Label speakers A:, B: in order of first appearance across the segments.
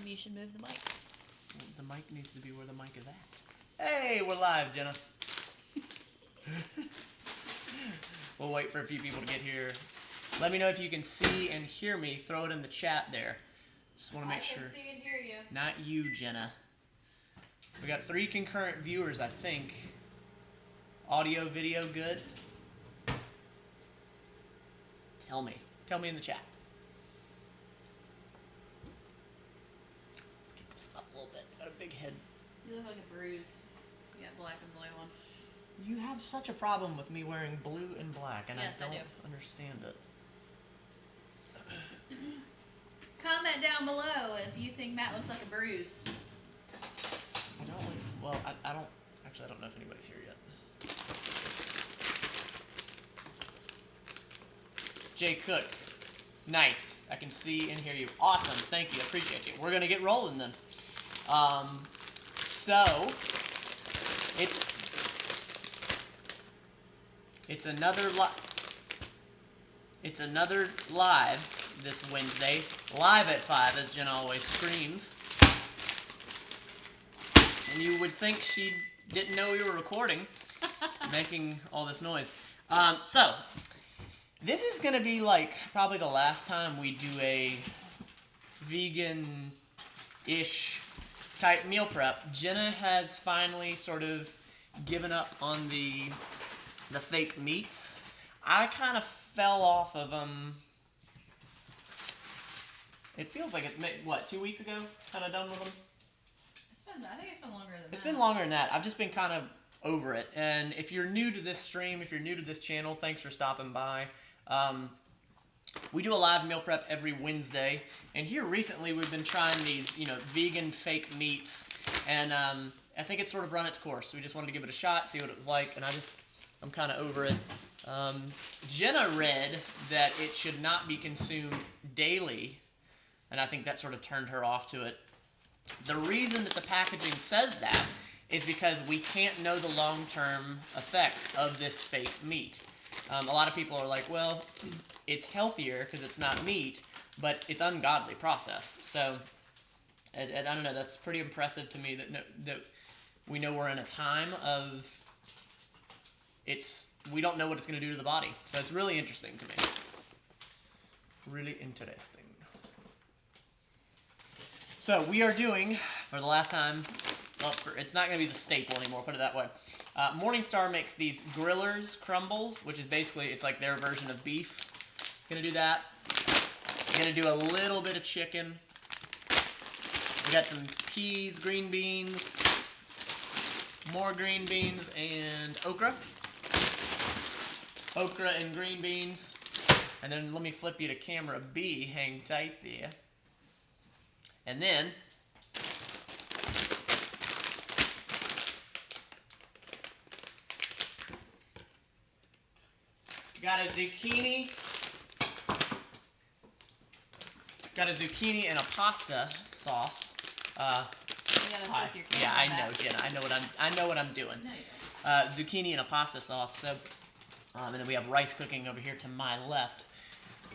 A: you should move the mic.
B: Well, the mic needs to be where the mic is at. Hey, we're live, Jenna. We'll wait for a few people to get here. Let me know if you can see and hear me. Throw it in the chat there. Just want to make sure.
A: I can see and hear you.
B: Not you, Jenna. We got 3 concurrent viewers, I think. Audio, video, good? Tell me. Tell me in the chat. Let's get this up a little bit. Got a big head.
A: You look like a bruise. You got black and blue on.
B: You have such a problem with me wearing blue and black, and
A: yes,
B: I don't
A: do.
B: understand it.
A: Comment down below if you think Matt looks like a bruise.
B: I don't. Well, I don't. Actually, I don't know if anybody's here yet. Jay Cook, nice. I can see and hear you. Awesome. Thank you. Appreciate you. We're gonna get rolling then. So it's another live this Wednesday, live at 5, as Jenna always screams. And you would think she didn't know we were recording, making all this noise. So this is gonna be like probably the last time we do a vegan-ish type meal prep. Jenna has finally sort of given up on the fake meats. I kind of fell off of them. It feels like what, 2 weeks ago? Kind of done with them.
A: I think it's been longer than that.
B: It's been longer than that. I've just been kind of over it. And if you're new to this stream, if you're new to this channel, thanks for stopping by. We do a live meal prep every Wednesday, and here recently we've been trying these, vegan fake meats, and I think it's sort of run its course. We just wanted to give it a shot, see what it was like, and I'm kind of over it. Jenna read that it should not be consumed daily, and I think that sort of turned her off to it. The reason that the packaging says that is because we can't know the long-term effects of this fake meat. A lot of people are like, well, it's healthier because it's not meat, but it's ungodly processed. So, I don't know, that's pretty impressive to me that we know we're in a time of we don't know what it's going to do to the body. So it's really interesting to me. Really interesting. So we are doing, for the last time, well, it's not going to be the staple anymore, put it that way. Morningstar makes these grillers crumbles, which is basically, it's like their version of beef. Gonna do that. Gonna do a little bit of chicken. We got some peas, green beans, more green beans, and okra. Okra and green beans. And then let me flip you to camera B, hang tight there. And then got a zucchini. Got a zucchini and a pasta sauce. Yeah, I know, Jenna. I know what I'm doing.
A: No, you don't.
B: Zucchini and a pasta sauce. So, and then we have rice cooking over here to my left.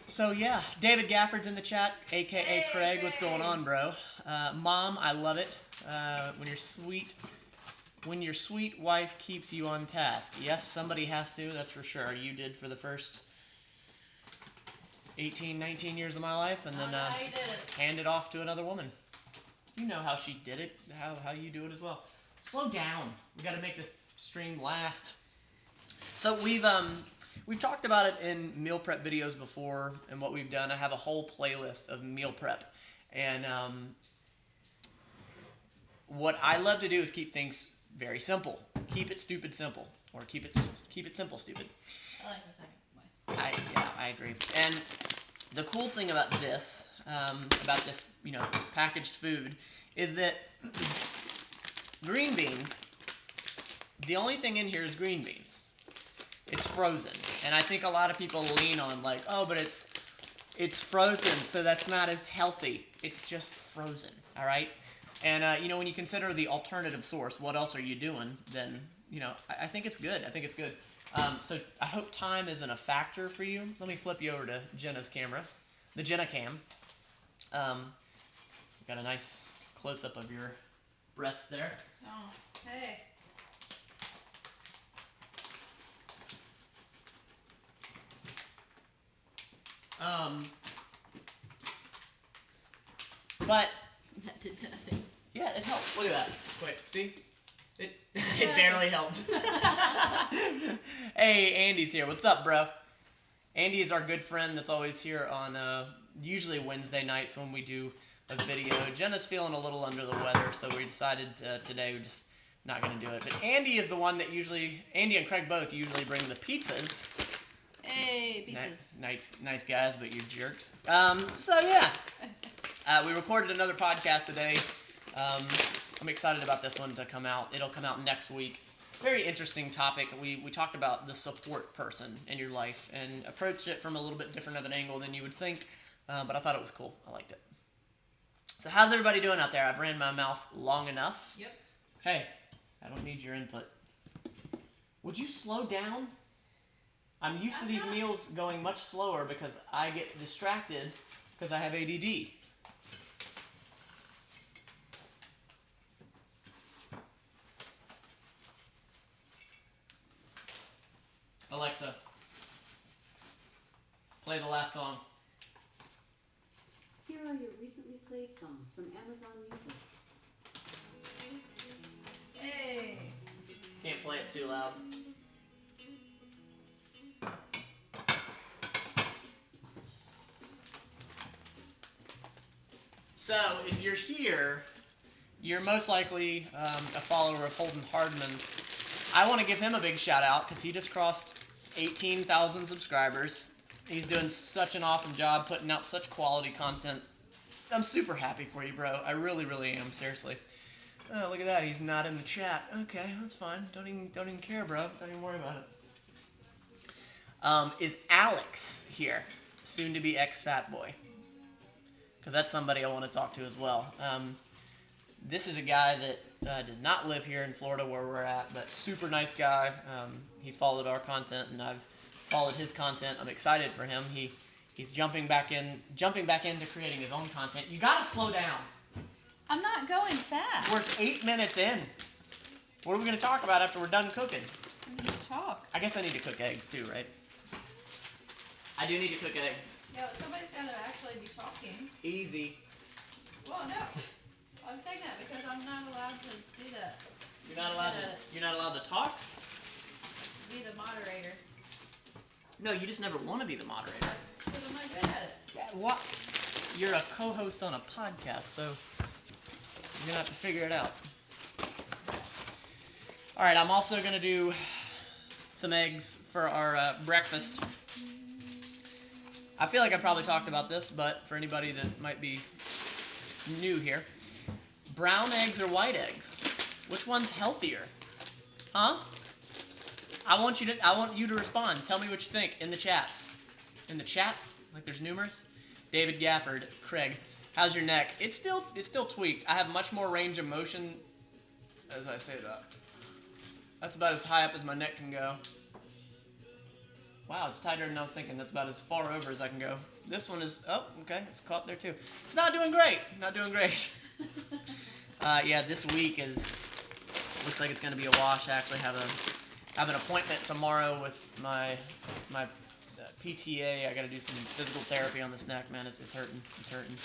B: So yeah, David Gafford's in the chat, aka
A: Hey,
B: Craig. What's going on, bro? Mom, I love it. When your sweet wife keeps you on task. Yes, somebody has to, that's for sure. You did for the first 18, 19 years of my life, and then hand it off to another woman. You know how she did it, how you do it as well. Slow down. We got to make this stream last. So we've talked about it in meal prep videos before, and what we've done. I have a whole playlist of meal prep, and what I love to do is keep things very simple. Keep it stupid simple, or keep it simple stupid.
A: I like the second way.
B: I agree. And the cool thing about this, packaged food, is that green beans. The only thing in here is green beans. It's frozen, and I think a lot of people lean on like, oh, but it's frozen, so that's not as healthy. It's just frozen, all right. And when you consider the alternative source, what else are you doing? Then I think it's good. I think it's good. So I hope time isn't a factor for you. Let me flip you over to Jenna's camera, the Jenna cam. Got a nice close-up of your breasts there.
A: Oh, hey.
B: But
A: That did nothing.
B: yeah, it helped. Look at that. Quick, see? It barely helped. Hey, Andy's here. What's up, bro? Andy is our good friend that's always here on usually Wednesday nights when we do a video. Jenna's feeling a little under the weather, so we decided today we're just not going to do it. But Andy is the one that Andy and Craig both usually bring the pizzas.
A: Hey, pizzas.
B: Nice guys, but you're jerks. So yeah, we recorded another podcast today. I'm excited about this one to come out. It'll come out next week. Very interesting topic. We talked about the support person in your life and approached it from a little bit different of an angle than you would think, but I thought it was cool. I liked it. So how's everybody doing out there? I've ran my mouth long enough.
A: Yep.
B: Hey, I don't need your input. Would you slow down? I'm used to these meals going much slower because I get distracted because I have ADD. Alexa, play the last song.
C: Here are your recently played songs from Amazon Music.
A: Hey.
B: Can't play it too loud. So, if you're here, you're most likely a follower of Holden Hardman's. I want to give him a big shout out because he just crossed 18,000 subscribers. He's doing such an awesome job putting out such quality content. I'm super happy for you, bro. I really, really am. Seriously. Oh, look at that. He's not in the chat. Okay, that's fine. Don't even care, bro. Don't even worry about it. Is Alex here? Soon to be ex-fat boy. Because that's somebody I want to talk to as well. This is a guy that does not live here in Florida where we're at, but super nice guy. He's followed our content, and I've followed his content. I'm excited for him. He's jumping back into creating his own content. You gotta slow down.
A: I'm not going fast.
B: We're 8 minutes in. What are we gonna talk about after we're done cooking?
A: We just talk.
B: I guess I need to cook eggs too, right? I do need to cook eggs.
A: Yo, somebody's got to actually be talking.
B: Easy.
A: Well, no. I'm saying that because I'm not allowed to do that.
B: You're not allowed to talk?
A: Be the moderator.
B: No, you just never want to be the moderator.
A: Because I'm not good at it.
B: Yeah, what? You're a co-host on a podcast, so you're gonna have to figure it out. All right, I'm also gonna do some eggs for our breakfast. I feel like I probably talked about this, but for anybody that might be new here, brown eggs or white eggs? Which one's healthier? Huh? I want you to respond. Tell me what you think in the chats. In the chats? Like there's numerous? David Gafford, Craig, how's your neck? It's still tweaked. I have much more range of motion as I say that. That's about as high up as my neck can go. Wow, it's tighter than I was thinking. That's about as far over as I can go. This one is, oh, okay, it's caught there too. It's not doing great. Not doing great. Yeah, this week looks like it's going to be a wash. I actually have an appointment tomorrow with my PTA. I got to do some physical therapy on this neck, man. It's hurting. It's hurting.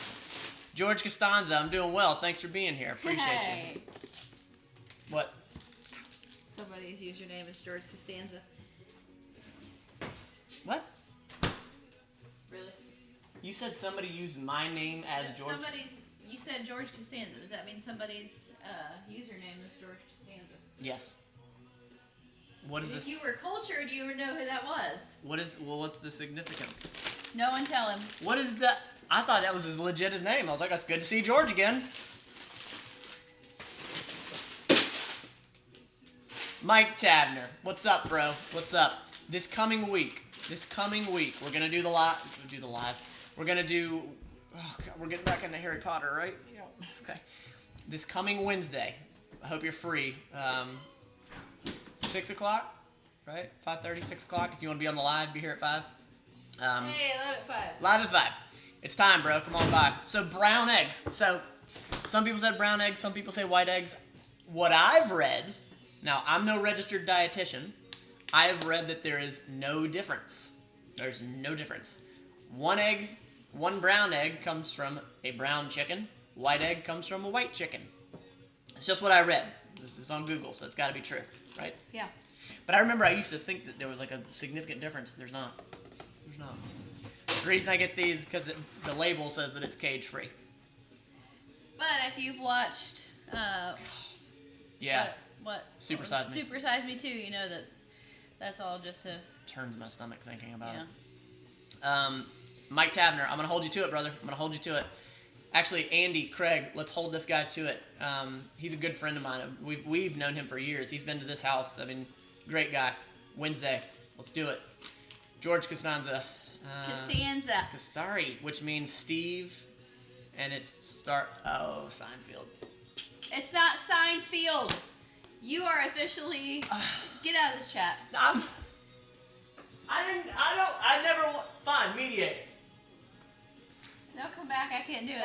B: George Costanza, I'm doing well. Thanks for being here. Appreciate you. What?
A: Somebody's username is George Costanza.
B: What?
A: Really?
B: You said somebody used my name as George?
A: You said George Costanza. Does that mean somebody's username is George Costanza?
B: Yes. What is
A: If
B: this?
A: you were cultured, you would know who that was.
B: What's the significance?
A: No one tell him.
B: What is that? I thought that was as legit as name. I was like, it's good to see George again. Mike Tabner. What's up, bro? What's up? This coming week, we're gonna do the live. We're gonna do. Oh God, we're getting back into Harry Potter, right? Yeah. Okay. This coming Wednesday, I hope you're free. 6 o'clock, right? 5:30, 6 o'clock. If you want to be on the live, be here at 5.
A: Hey, live at 5.
B: Live at 5. It's time, bro. Come on by. So brown eggs. So Some people said brown eggs, some people say white eggs. What I've read, now I'm no registered dietitian, I have read that there is no difference. There's no difference. One brown egg comes from a brown chicken. White egg comes from a white chicken. It's just what I read. It was on Google, so it's got to be true, right?
A: Yeah.
B: But I remember I used to think that there was like a significant difference. There's not. There's not. The reason I get these because the label says that it's cage-free.
A: But if you've watched,
B: Yeah.
A: what?
B: Super Size Me.
A: Super Size Me too. You know that's all just to.
B: Turns my stomach thinking about
A: Yeah.
B: it. Mike Tabner, I'm gonna hold you to it, brother. I'm gonna hold you to it. Actually, Andy, Craig, let's hold this guy to it. He's a good friend of mine. We've known him for years. He's been to this house. I mean, great guy. Wednesday, let's do it. George Costanza.
A: Costanza.
B: Sorry, which means Steve, and it's Seinfeld.
A: It's not Seinfeld. You are officially. Get out of this chat.
B: Fine, mediate.
A: No, come back. I can't do it.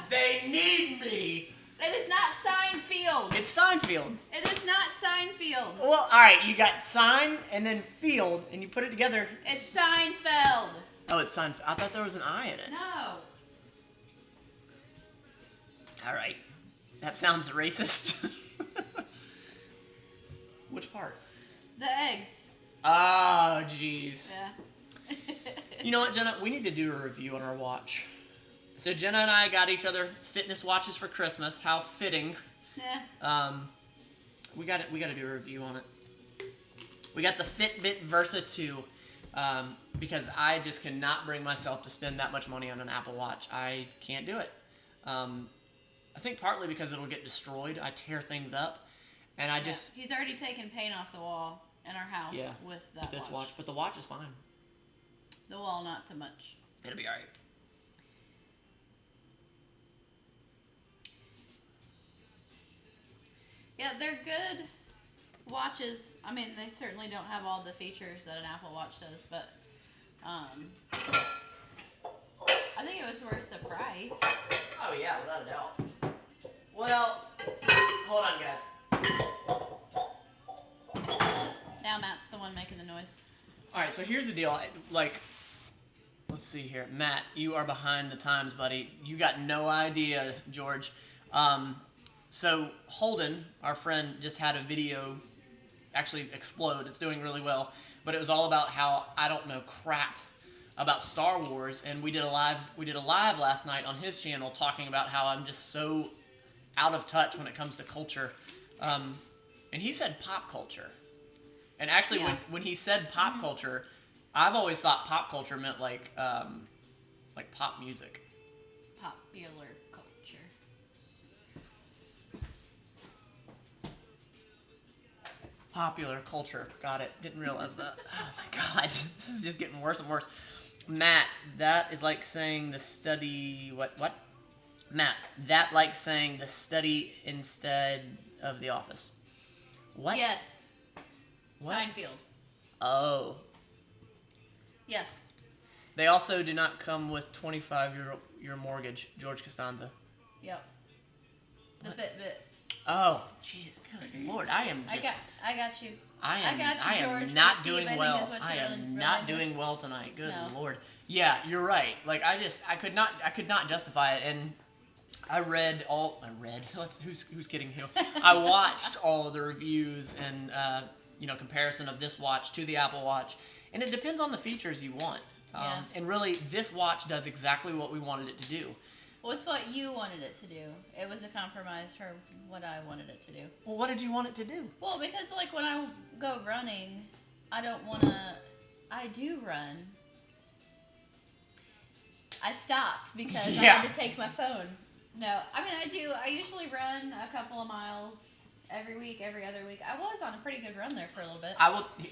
B: They need me.
A: It is not Seinfeld.
B: It's Seinfeld.
A: It is not Seinfeld.
B: Well, all right, you got sign and then field, and you put it together.
A: It's Seinfeld.
B: Oh, it's Seinfeld. I thought there was an I in it.
A: No.
B: All right. That sounds racist. Which part?
A: The eggs.
B: Oh, jeez.
A: Yeah.
B: You know what, Jenna? We need to do a review on our watch. So Jenna and I got each other fitness watches for Christmas. How fitting.
A: Yeah.
B: We got to do a review on it. We got the Fitbit Versa 2 because I just cannot bring myself to spend that much money on an Apple Watch. I can't do it. I think partly because it'll get destroyed. I tear things up, and I just
A: He's already taken paint off the wall in our house with that
B: this watch. But the watch is fine.
A: The wall, not so much.
B: It'll be all right.
A: Yeah, they're good watches. I mean, they certainly don't have all the features that an Apple Watch does, but I think it was worth the price.
B: Oh yeah, without a doubt. Well, hold on, guys.
A: Now Matt's the one making the noise.
B: All right, so here's the deal. Let's see here. Matt, you are behind the times, buddy. You got no idea, George. So Holden, our friend, just had a video actually explode. It's doing really well. But it was all about how I don't know crap about Star Wars, and we did a live last night on his channel talking about how I'm just so out of touch when it comes to culture. And he said pop culture. And actually, when he said pop culture, I've always thought pop culture meant like pop music.
A: Popular culture.
B: Popular culture. Got it. Didn't realize that. Oh my god. This is just getting worse and worse. Matt, that is like saying the study... What? Matt, that like saying the study instead of The Office. What?
A: Yes.
B: What?
A: Seinfeld.
B: Oh.
A: Yes.
B: They also do not come with 25-year mortgage, George Costanza.
A: Yep. The
B: What?
A: Fitbit.
B: Oh, jeez, good lord, I am just...
A: I got you.
B: I
A: got you,
B: am
A: George,
B: not
A: but Steve,
B: doing
A: I think,
B: well.
A: is what
B: I
A: you're
B: am
A: really
B: not
A: with.
B: doing well tonight. Good
A: No.
B: lord. Yeah, you're right. Like I could not justify it, and I read. Who's kidding who? I watched all of the reviews and comparison of this watch to the Apple Watch, and it depends on the features you want.
A: Yeah.
B: And really, this watch does exactly what we wanted it to do.
A: Well, it's what you wanted it to do. It was a compromise for what I wanted it to do.
B: Well, what did you want it to do?
A: Well, because like when I go running, I don't want to. I do run. I stopped because I
B: Yeah.
A: had to take my phone. No, I mean I do. I usually run a couple of miles every week, every other week. I was on a pretty good run there for a little bit.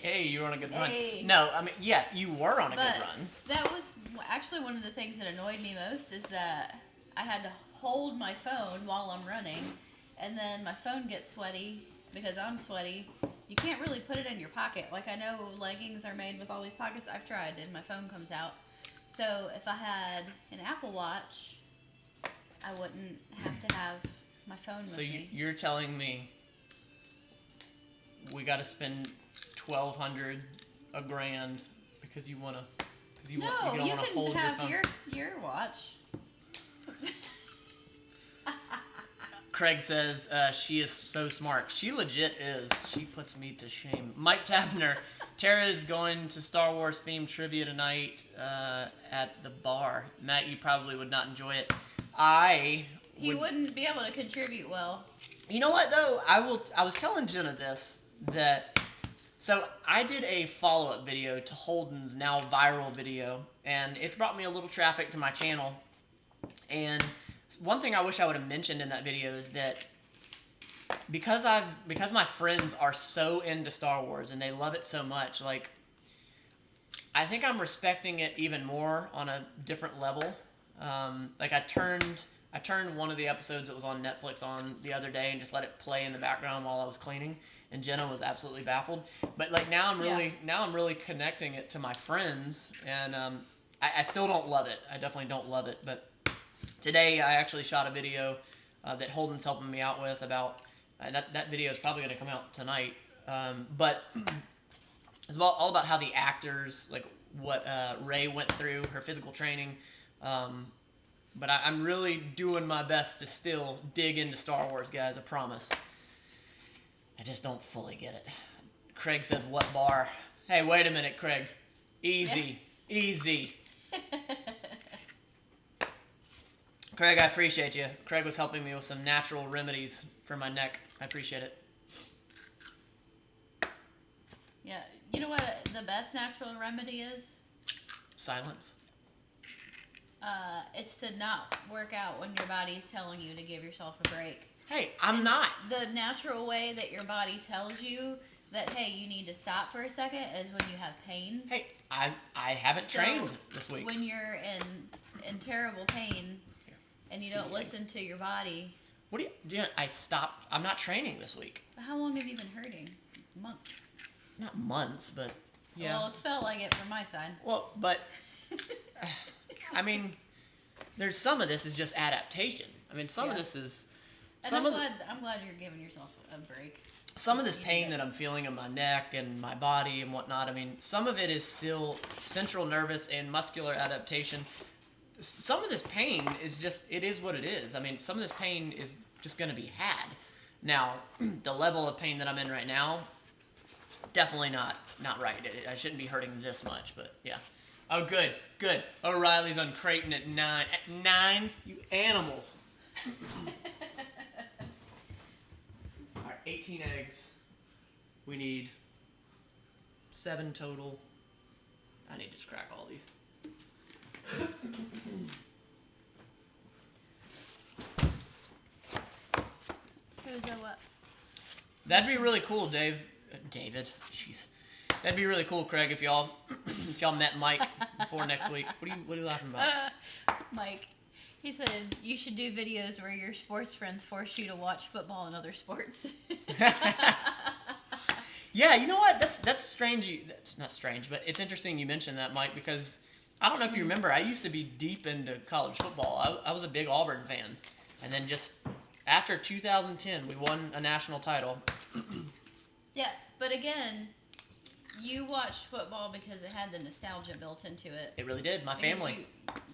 B: Hey, you were on a good run.
A: Hey.
B: No, I mean, yes, you were on a
A: But
B: good run.
A: that was actually one of the things that annoyed me most is that I had to hold my phone while I'm running, and then my phone gets sweaty because I'm sweaty. You can't really put it in your pocket. Like I know leggings are made with all these pockets. I've tried, and my phone comes out. So if I had an Apple Watch, I wouldn't have to have my phone with
B: So
A: me.
B: you're telling me we got to spend $1,200, $1,000 because you want to, because you
A: No,
B: don't
A: you
B: want to
A: can
B: hold your
A: have
B: phone.
A: your watch.
B: Craig says she is so smart. She legit is. She puts me to shame. Mike Tavner, Tara is going to Star Wars themed trivia tonight at the bar. Matt, you probably would not enjoy it.
A: He wouldn't be able to contribute well.
B: You know what though? I was telling Jenna this, that so I did a follow-up video to Holden's now viral video, and it brought me a little traffic to my channel. And one thing I wish I would have mentioned in that video is that because my friends are so into Star Wars and they love it so much, like I think I'm respecting it even more on a different level. Like I turned one of the episodes that was on Netflix on the other day and just let it play in the background while I was cleaning, and Jenna was absolutely baffled. But like now I'm really connecting it to my friends, and I still don't love it. I definitely don't love it, but today I actually shot a video that Holden's helping me out with about that video is probably going to come out tonight. But it's all about how the actors, like what Rey went through, her physical training. But I'm really doing my best to still dig into Star Wars, guys, I promise. I just don't fully get it. Craig says, what bar? Hey, wait a minute, Craig. Easy. Craig, I appreciate you. Craig was helping me with some natural remedies for my neck. I appreciate it.
A: Yeah, you know what the best natural remedy is?
B: Silence.
A: It's to not work out when your body's telling you to give yourself a break.
B: Hey, I'm not.
A: The natural way that your body tells you that, hey, you need to stop for a second is when you have pain.
B: Hey, I haven't trained this week.
A: When you're in terrible pain and you don't listen to your body.
B: What do you? I stopped. I'm not training this week.
A: How long have you been hurting? Months.
B: Not months, but yeah.
A: Well, it's felt like it from my side.
B: Well, but I mean, there's some of this is just adaptation. I mean, some of this is.
A: And I'm glad you're giving yourself a break.
B: Some of this pain that I'm feeling in my neck and my body and whatnot, I mean, some of it is still central nervous and muscular adaptation. Some of this pain is just, it is what it is. I mean, some of this pain is just going to be had. Now, the level of pain that I'm in right now, definitely not right. I shouldn't be hurting this much, but yeah. Oh, good. O'Reilly's on Creighton at 9. At 9? You animals. All right, 18 eggs. We need 7 total. I need to just crack all these.
A: What?
B: That'd be really cool, David. Jeez. That'd be really cool, Craig, if y'all met Mike before next week. What are you laughing about?
A: Mike. He said you should do videos where your sports friends force you to watch football and other sports.
B: Yeah, you know what? That's strange. That's not strange, but it's interesting you mentioned that, Mike, because I don't know if you remember, I used to be deep into college football. I was a big Auburn fan. And then just after 2010, we won a national title.
A: Yeah, but again, you watched football because it had the nostalgia built into it.
B: It really did. My family.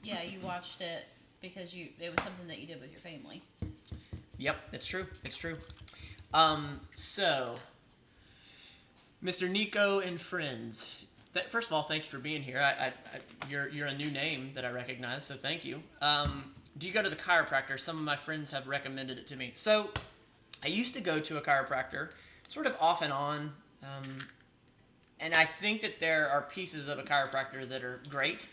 A: You watched it because it was something that you did with your family.
B: Yep, it's true. So, Mr. Nico and friends. First of all, thank you for being here. You're a new name that I recognize, so thank you. Do you go to the chiropractor? Some of my friends have recommended it to me. So, I used to go to a chiropractor, sort of off and on, and I think that there are pieces of a chiropractor that are great.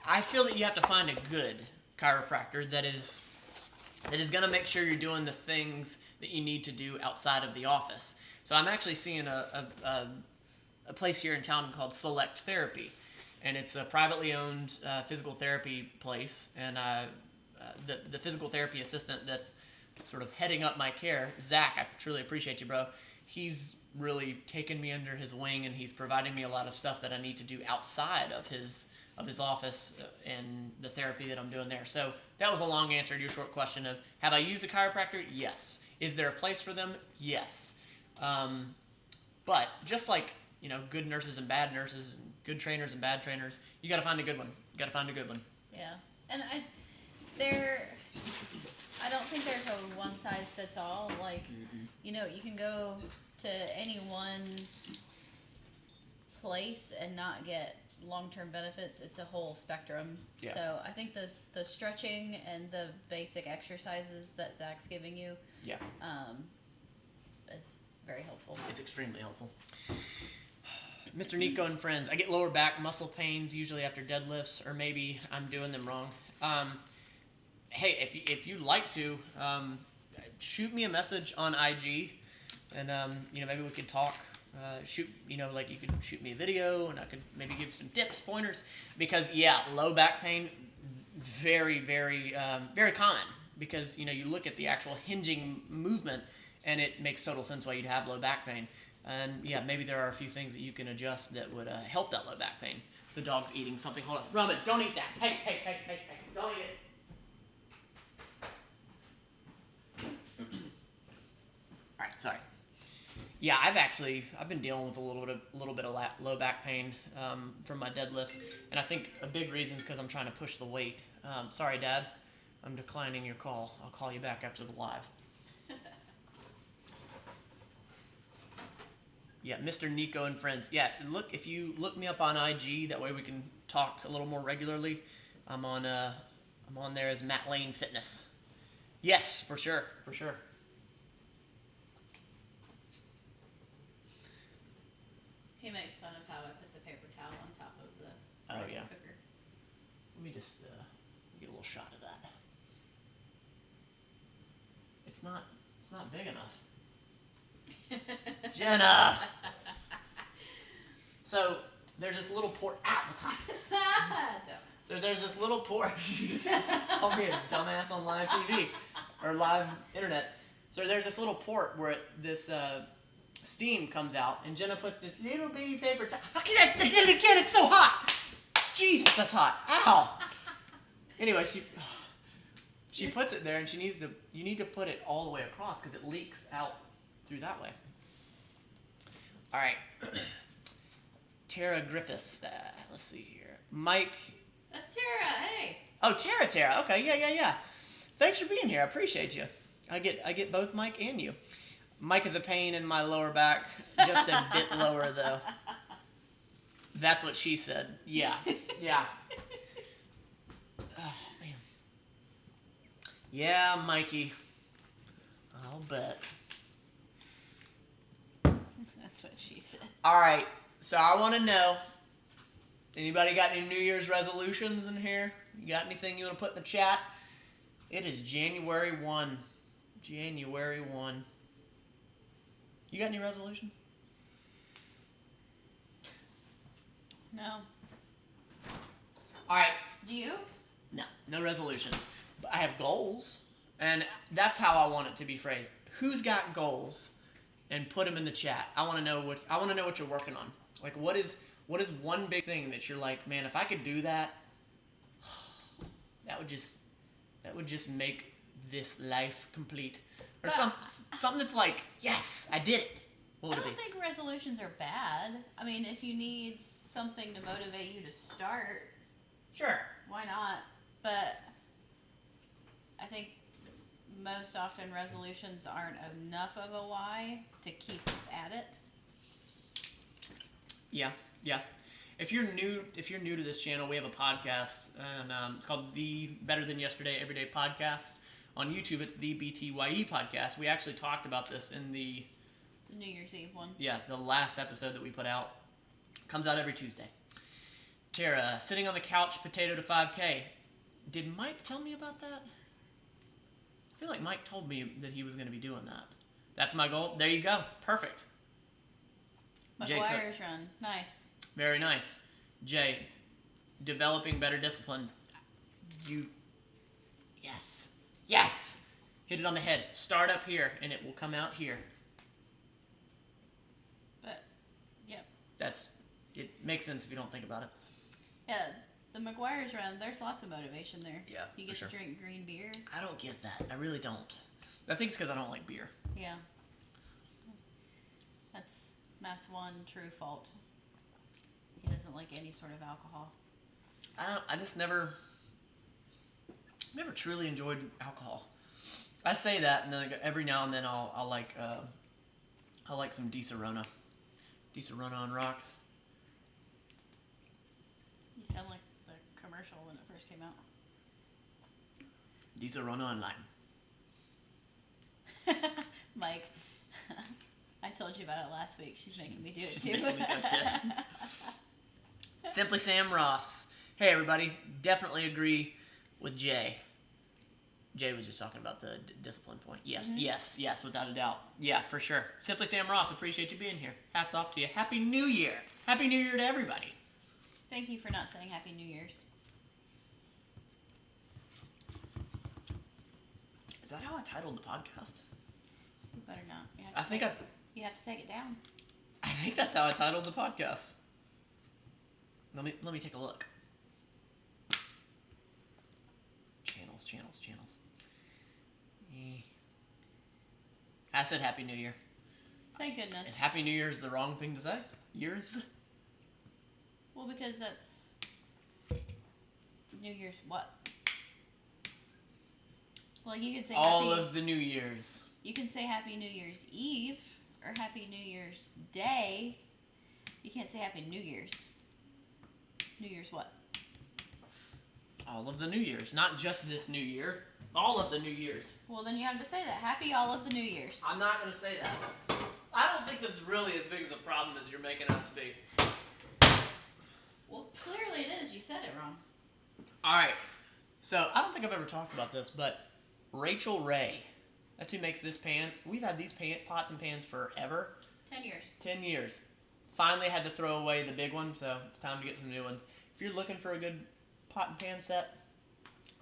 B: I feel that you have to find a good chiropractor that is going to make sure you're doing the things that you need to do outside of the office. So I'm actually seeing a place here in town called Select Therapy, and it's a privately owned physical therapy place. And the physical therapy assistant that's sort of heading up my care, Zach, I truly appreciate you, bro. He's really taken me under his wing, and he's providing me a lot of stuff that I need to do outside of his of his office and the therapy that I'm doing there. So that was a long answer to your short question of, have I used a chiropractor? Yes. Is there a place for them? Yes. But just like, good nurses and bad nurses, and good trainers and bad trainers, you got to find a good one.
A: Yeah, and I don't think there's a one size fits all. Like, you can go to any one place and not get long-term benefits. It's a whole spectrum.
B: Yeah.
A: So I think the stretching and the basic exercises that Zach's giving you,
B: Yeah.
A: is very helpful.
B: It's extremely helpful. Mr. Nico and friends, I get lower back muscle pains usually after deadlifts, or maybe I'm doing them wrong. Hey, if you'd like to, shoot me a message on IG, and maybe we could talk. Like you could shoot me a video, and I could maybe give some tips, pointers. Because low back pain, very, very, very common. Because you look at the actual hinging movement, and it makes total sense why you'd have low back pain. And maybe there are a few things that you can adjust that would help that low back pain. The dog's eating something. Hold on, Roman, don't eat that. Hey, don't eat it. All right, sorry. Yeah, I've been dealing with a little bit of low back pain from my deadlifts, and I think a big reason is because I'm trying to push the weight. Sorry, Dad, I'm declining your call. I'll call you back after the live. Yeah, Mr. Nico and friends. Yeah, if you look me up on IG, that way we can talk a little more regularly. I'm on there as Matt Lane Fitness. Yes, for sure.
A: He makes fun of how I put the paper towel on top of the rice cooker.
B: Let me just get a little shot of that. It's not big enough. Jenna! So, there's this little port. So there's this little port. You just called me a dumbass on live TV. Or live internet. So there's this little port where this steam comes out, and Jenna puts this little baby paper towel. I did it again, it's so hot! Jesus, that's hot. Ow! Anyway, she puts it there, and you need to put it all the way across, because it leaks out through that way. All right. Tara Griffiths. Let's see here. Mike.
A: That's Tara. Hey.
B: Oh, Tara. Okay, yeah. Thanks for being here. I appreciate you. I get both Mike and you. Mike is a pain in my lower back, just a bit lower though. That's what she said. Yeah. Oh man. Yeah, Mikey. I'll bet.
A: That's what she said.
B: All right, so I want to know, anybody got any New Year's resolutions in here? You got anything you want to put in the chat? It is January 1. January 1. You got any resolutions?
A: No.
B: All right.
A: Do you?
B: No resolutions. But I have goals, and that's how I want it to be phrased. Who's got goals? And put them in the chat. I want to know what you're working on. Like, what is one big thing that you're like, man, if I could do that, that would just make this life complete. Or something that's like, yes, I did it. What would
A: I
B: it be?
A: don't think resolutions are bad. I mean, if you need something to motivate you to start,
B: Sure.
A: why not? But I think most often resolutions aren't enough of a why to keep at it.
B: Yeah. If you're new to this channel, we have a podcast, and it's called the Better Than Yesterday Everyday Podcast. On YouTube, it's the BTYE Podcast. We actually talked about this in the
A: New Year's Eve one.
B: Yeah, the last episode that we put out. Comes out every Tuesday. Tara, sitting on the couch, potato to 5K. Did Mike tell me about that? I feel like Mike told me that he was going to be doing that. That's my goal. There you go. Perfect.
A: McGuire's run. Nice.
B: Very nice. Jay, developing better discipline. Yes. Hit it on the head. Start up here, and it will come out here.
A: But, yep.
B: It makes sense if you don't think about it.
A: Yeah, The McGuire's run, there's lots of motivation there.
B: Yeah,
A: You
B: for
A: get
B: sure.
A: to drink green beer.
B: I don't get that. I really don't. I think it's because I don't like beer.
A: Yeah. That's Matt's one true fault. He doesn't like any sort of alcohol.
B: I just never truly enjoyed alcohol. I say that, and then every now and then I'll like some Di-Serrano. Di-Serrano on rocks.
A: You sound like the commercial when it first came out.
B: Di-Serrano on lime.
A: Mike, I told you about it last week. She's making me do it
B: She's
A: too.
B: making me do it too. Simply Sam Ross. Hey everybody, definitely agree with Jay. Jay was just talking about the discipline point. Yes, yes, without a doubt. Yeah, for sure. Simply Sam Ross, appreciate you being here. Hats off to you. Happy New Year. Happy New Year to everybody.
A: Thank you for not saying Happy New Year's.
B: Is that how I titled the podcast?
A: You better not. You have
B: I
A: to
B: think
A: take, You have to take it down.
B: I think that's how I titled the podcast. Let me take a look. Channels. I said Happy New Year.
A: Thank goodness.
B: And Happy New Year is the wrong thing to say? Years?
A: Well, because that's New Year's what? Well, you could say
B: All of the New Years.
A: You can say Happy New Year's Eve or Happy New Year's Day. You can't say Happy New Year's. New Year's what?
B: All of the New Years. Not just this New Year. All of the New Years.
A: Well, then you have to say that. Happy all of the New Years.
B: I'm not going to say that. I don't think this is really as big as a problem as you're making out to be.
A: Well, clearly it is. You said it wrong.
B: Alright. So, I don't think I've ever talked about this, but Rachel Ray. That's who makes this pan. We've had these pots and pans forever.
A: 10 years.
B: 10 years. Finally had to throw away the big one, so it's time to get some new ones. If you're looking for a good pot and pan set,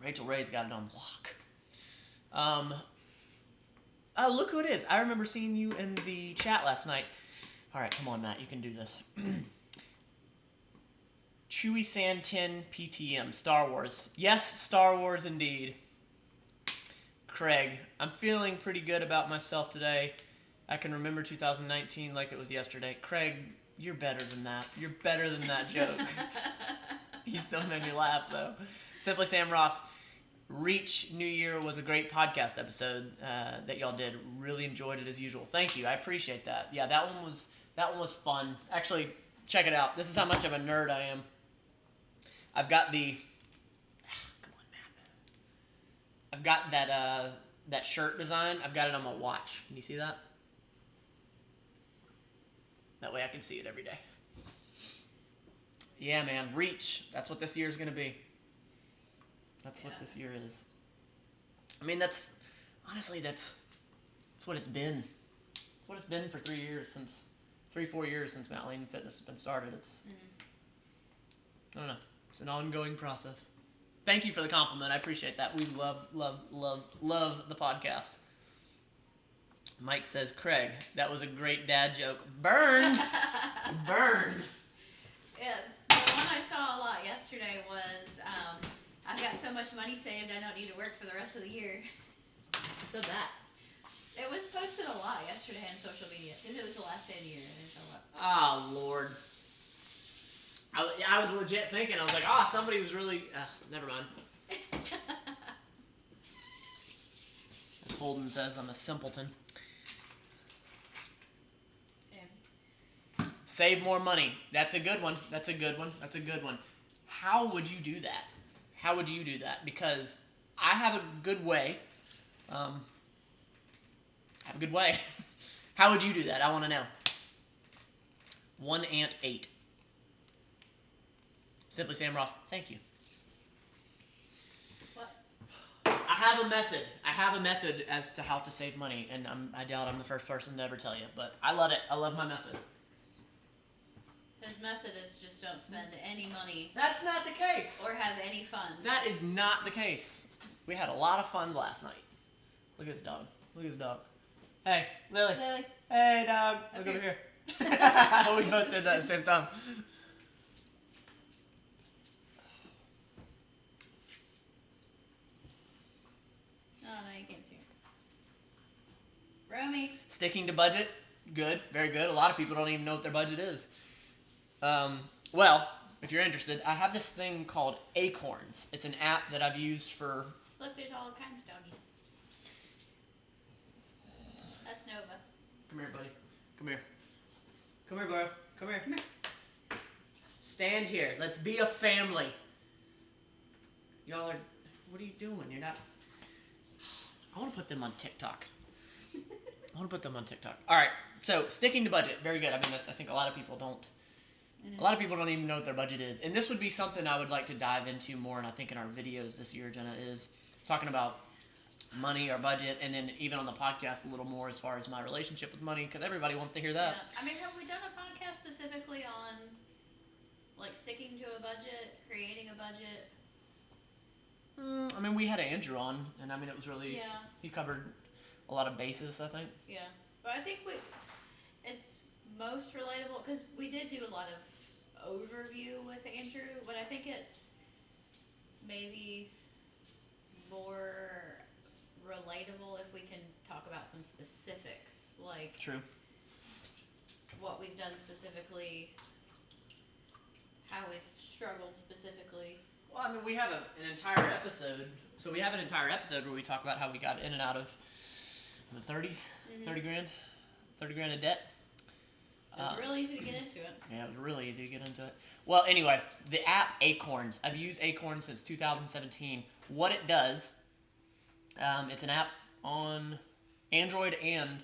B: Rachel Ray's got it on lock. Oh, look who it is. I remember seeing you in the chat last night. All right, come on, Matt. You can do this. Chewy Sand 10 PTM. Star Wars. Yes, Star Wars indeed. Craig, I'm feeling pretty good about myself today. I can remember 2019 like it was yesterday. Craig, you're better than that. You're better than that joke. You still made me laugh, though. Simply Sam Ross. Reach New Year was a great podcast episode that y'all did. Really enjoyed it as usual. Thank you. I appreciate that. Yeah, that one was fun. Actually, check it out. This is how much of a nerd I am. I've got the... Come on, Matt. I've got that shirt design. I've got it on my watch. Can you see that? That way I can see it every day. Yeah, man. Reach. That's what this year is going to be. That's what this year is. I mean, that's what it's been. It's what it's been for 3 years since, 4 years since Mount Lane Fitness has been started. It's, I don't know. It's an ongoing process. Thank you for the compliment. I appreciate that. We love the podcast. Mike says, Craig, that was a great dad joke. Burn! Burn!
A: Yeah, the one I saw a lot yesterday was, I've got so much money saved I don't need to work for the rest of the year.
B: Who said that?
A: It was posted a lot yesterday on social media because it was the last day of the year. And so
B: Oh, Lord. I was legit thinking, I was like, somebody was really... never mind. As Holden says, I'm a simpleton.
A: Yeah.
B: Save more money. That's a good one. That's a good one. How would you do that? Because I have a good way. How would you do that? I want to know. 1 Ant 8. Simply Sam Ross, thank you.
A: What?
B: I have a method as to how to save money, and I doubt I'm the first person to ever tell you, but I love it. I love my method.
A: His method is just don't spend any money
B: That's not the case.
A: or have any fun.
B: That is not the case. We had a lot of fun last night. Look at this dog. Hey, Lily.
A: Lily.
B: Hey, dog. Look
A: Up
B: over here. We both did that at the same time.
A: me.
B: Sticking to budget, good, very good. A lot of people don't even know what their budget is. Well, if you're interested, I have this thing called Acorns. It's an app that I've used for...
A: Look, there's all kinds of doggies. That's Nova.
B: Come here, buddy. Come here. Come here, bro. Come here.
A: Come here.
B: Stand here. Let's be a family. Y'all are... What are you doing? You're not... I want to put them on TikTok. I want to put them on TikTok. All right. So, sticking to budget. Very good. I mean, I think a lot of people don't... A lot of people don't even know what their budget is. And this would be something I would like to dive into more, and I think in our videos this year, Jenna, is talking about money, our budget, and then even on the podcast a little more as far as my relationship with money, because everybody wants to hear that.
A: Yeah. I mean, have we done a podcast specifically on, like, sticking to a budget, creating a budget?
B: I mean, we had Andrew on, and I mean, it was really...
A: Yeah.
B: He covered a lot of bases, I think.
A: Yeah. But I think it's most relatable, because we did do a lot of overview with Andrew, but I think it's maybe more relatable if we can talk about some specifics, like
B: True.
A: what we've done specifically, how we've struggled specifically.
B: Well, I mean, we have an entire episode. So we have an entire episode where we talk about how we got in and out of, was it 30? 30 grand? 30 grand of debt?
A: It was real easy to get into it.
B: Yeah, it was really easy to get into it. Well, anyway, the app Acorns. I've used Acorns since 2017. What it does, it's an app on Android and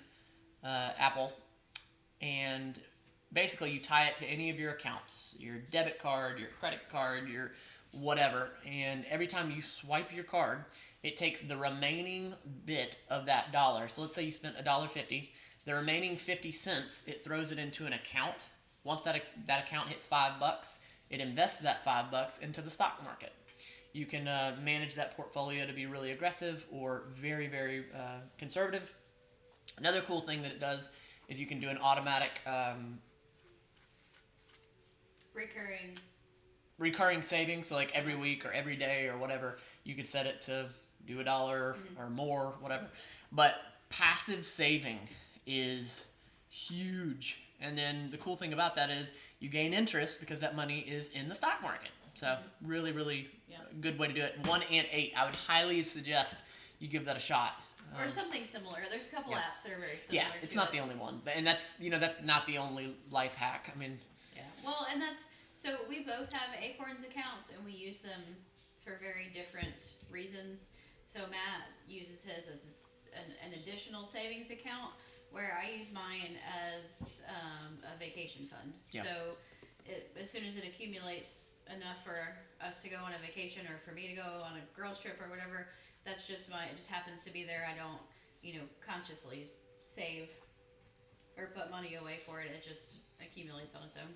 B: Apple, and basically you tie it to any of your accounts, your debit card, your credit card, your whatever, and every time you swipe your card, it takes the remaining bit of that dollar. So let's say you spent $1.50. The remaining 50 cents, it throws it into an account. Once that account hits $5, it invests that $5 into the stock market. You can manage that portfolio to be really aggressive or very, very conservative. Another cool thing that it does is you can do an automatic recurring savings. So like every week or every day or whatever, you could set it to do $1 or more, whatever. But passive saving is huge. And then the cool thing about that is you gain interest because that money is in the stock market. So really, really good way to do it. 1and8. I would highly suggest you give that a shot.
A: Or something similar. There's a couple apps that are very similar.
B: Yeah, it's not the only one. And that's not the only life hack. I mean,
A: yeah. Well, and so we both have Acorns accounts and we use them for very different reasons. So Matt uses his as an additional savings account, where I use mine as a vacation fund.
B: Yeah.
A: So as soon as it accumulates enough for us to go on a vacation or for me to go on a girls trip or whatever, that's just it just happens to be there. I don't, consciously save or put money away for it. It just accumulates on its own.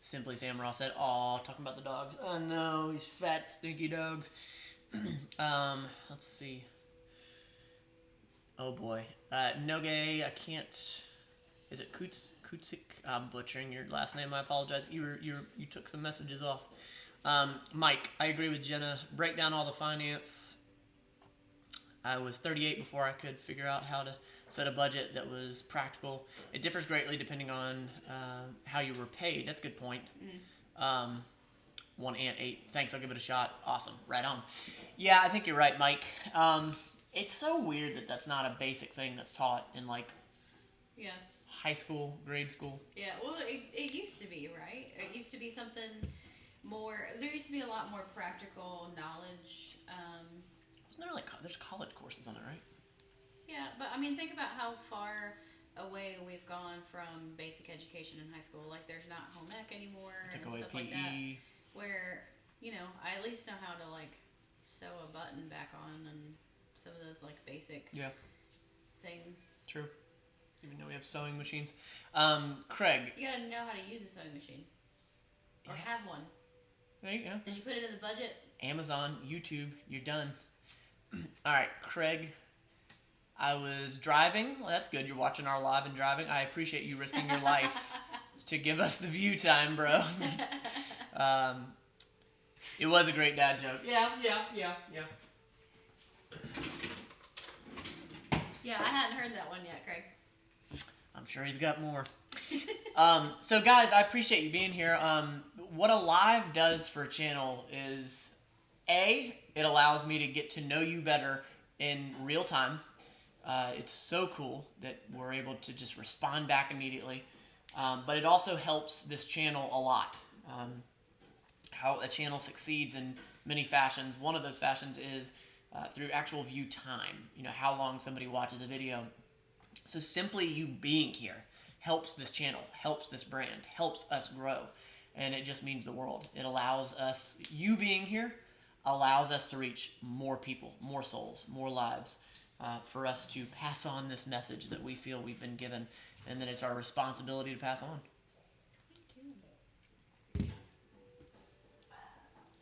B: Simply Sam Ross said, "Aw, talking about the dogs. Oh no, these fat, stinky dogs." Let's see. Oh boy. Noge, I can't. Is it Kutsik? I'm butchering your last name. I apologize. You took some messages off. Mike, I agree with Jenna. Break down all the finance. I was 38 before I could figure out how to set a budget that was practical. It differs greatly depending on how you were paid. That's a good point. 1and8. Thanks, I'll give it a shot. Awesome. Right on. Yeah, I think you're right, Mike. It's so weird that that's not a basic thing that's taught in, high school, grade school.
A: Yeah, well, it used to be, right? It used to be something more... There used to be a lot more practical knowledge.
B: Isn't there, there's college courses on it, right?
A: Yeah, but, think about how far away we've gone from basic education in high school. Like, there's not home ec anymore and
B: Took away
A: stuff
B: PE.
A: like that. Where, I at least know how to, sew a button back on and some of those, basic things.
B: True. Even though we have sewing machines. Craig.
A: You gotta know how to use a sewing machine. Or have one.
B: There you go.
A: Did you put it in the budget?
B: Amazon, YouTube, you're done. All right, Craig. I was driving. Well, that's good. You're watching our live and driving. I appreciate you risking your life to give us the view time, bro. It was a great dad joke. Yeah.
A: Yeah, I hadn't heard that one yet, Craig.
B: I'm sure he's got more. So guys, I appreciate you being here. What a live does for a channel is, A, it allows me to get to know you better in real time. It's so cool that we're able to just respond back immediately. But it also helps this channel a lot. How a channel succeeds in many fashions. One of those fashions is through actual view time. You know, how long somebody watches a video. So simply you being here helps this channel, helps this brand, helps us grow. And it just means the world. It allows us, you being here, allows us to reach more people, more souls, more lives, for us to pass on this message that we feel we've been given, and that it's our responsibility to pass on.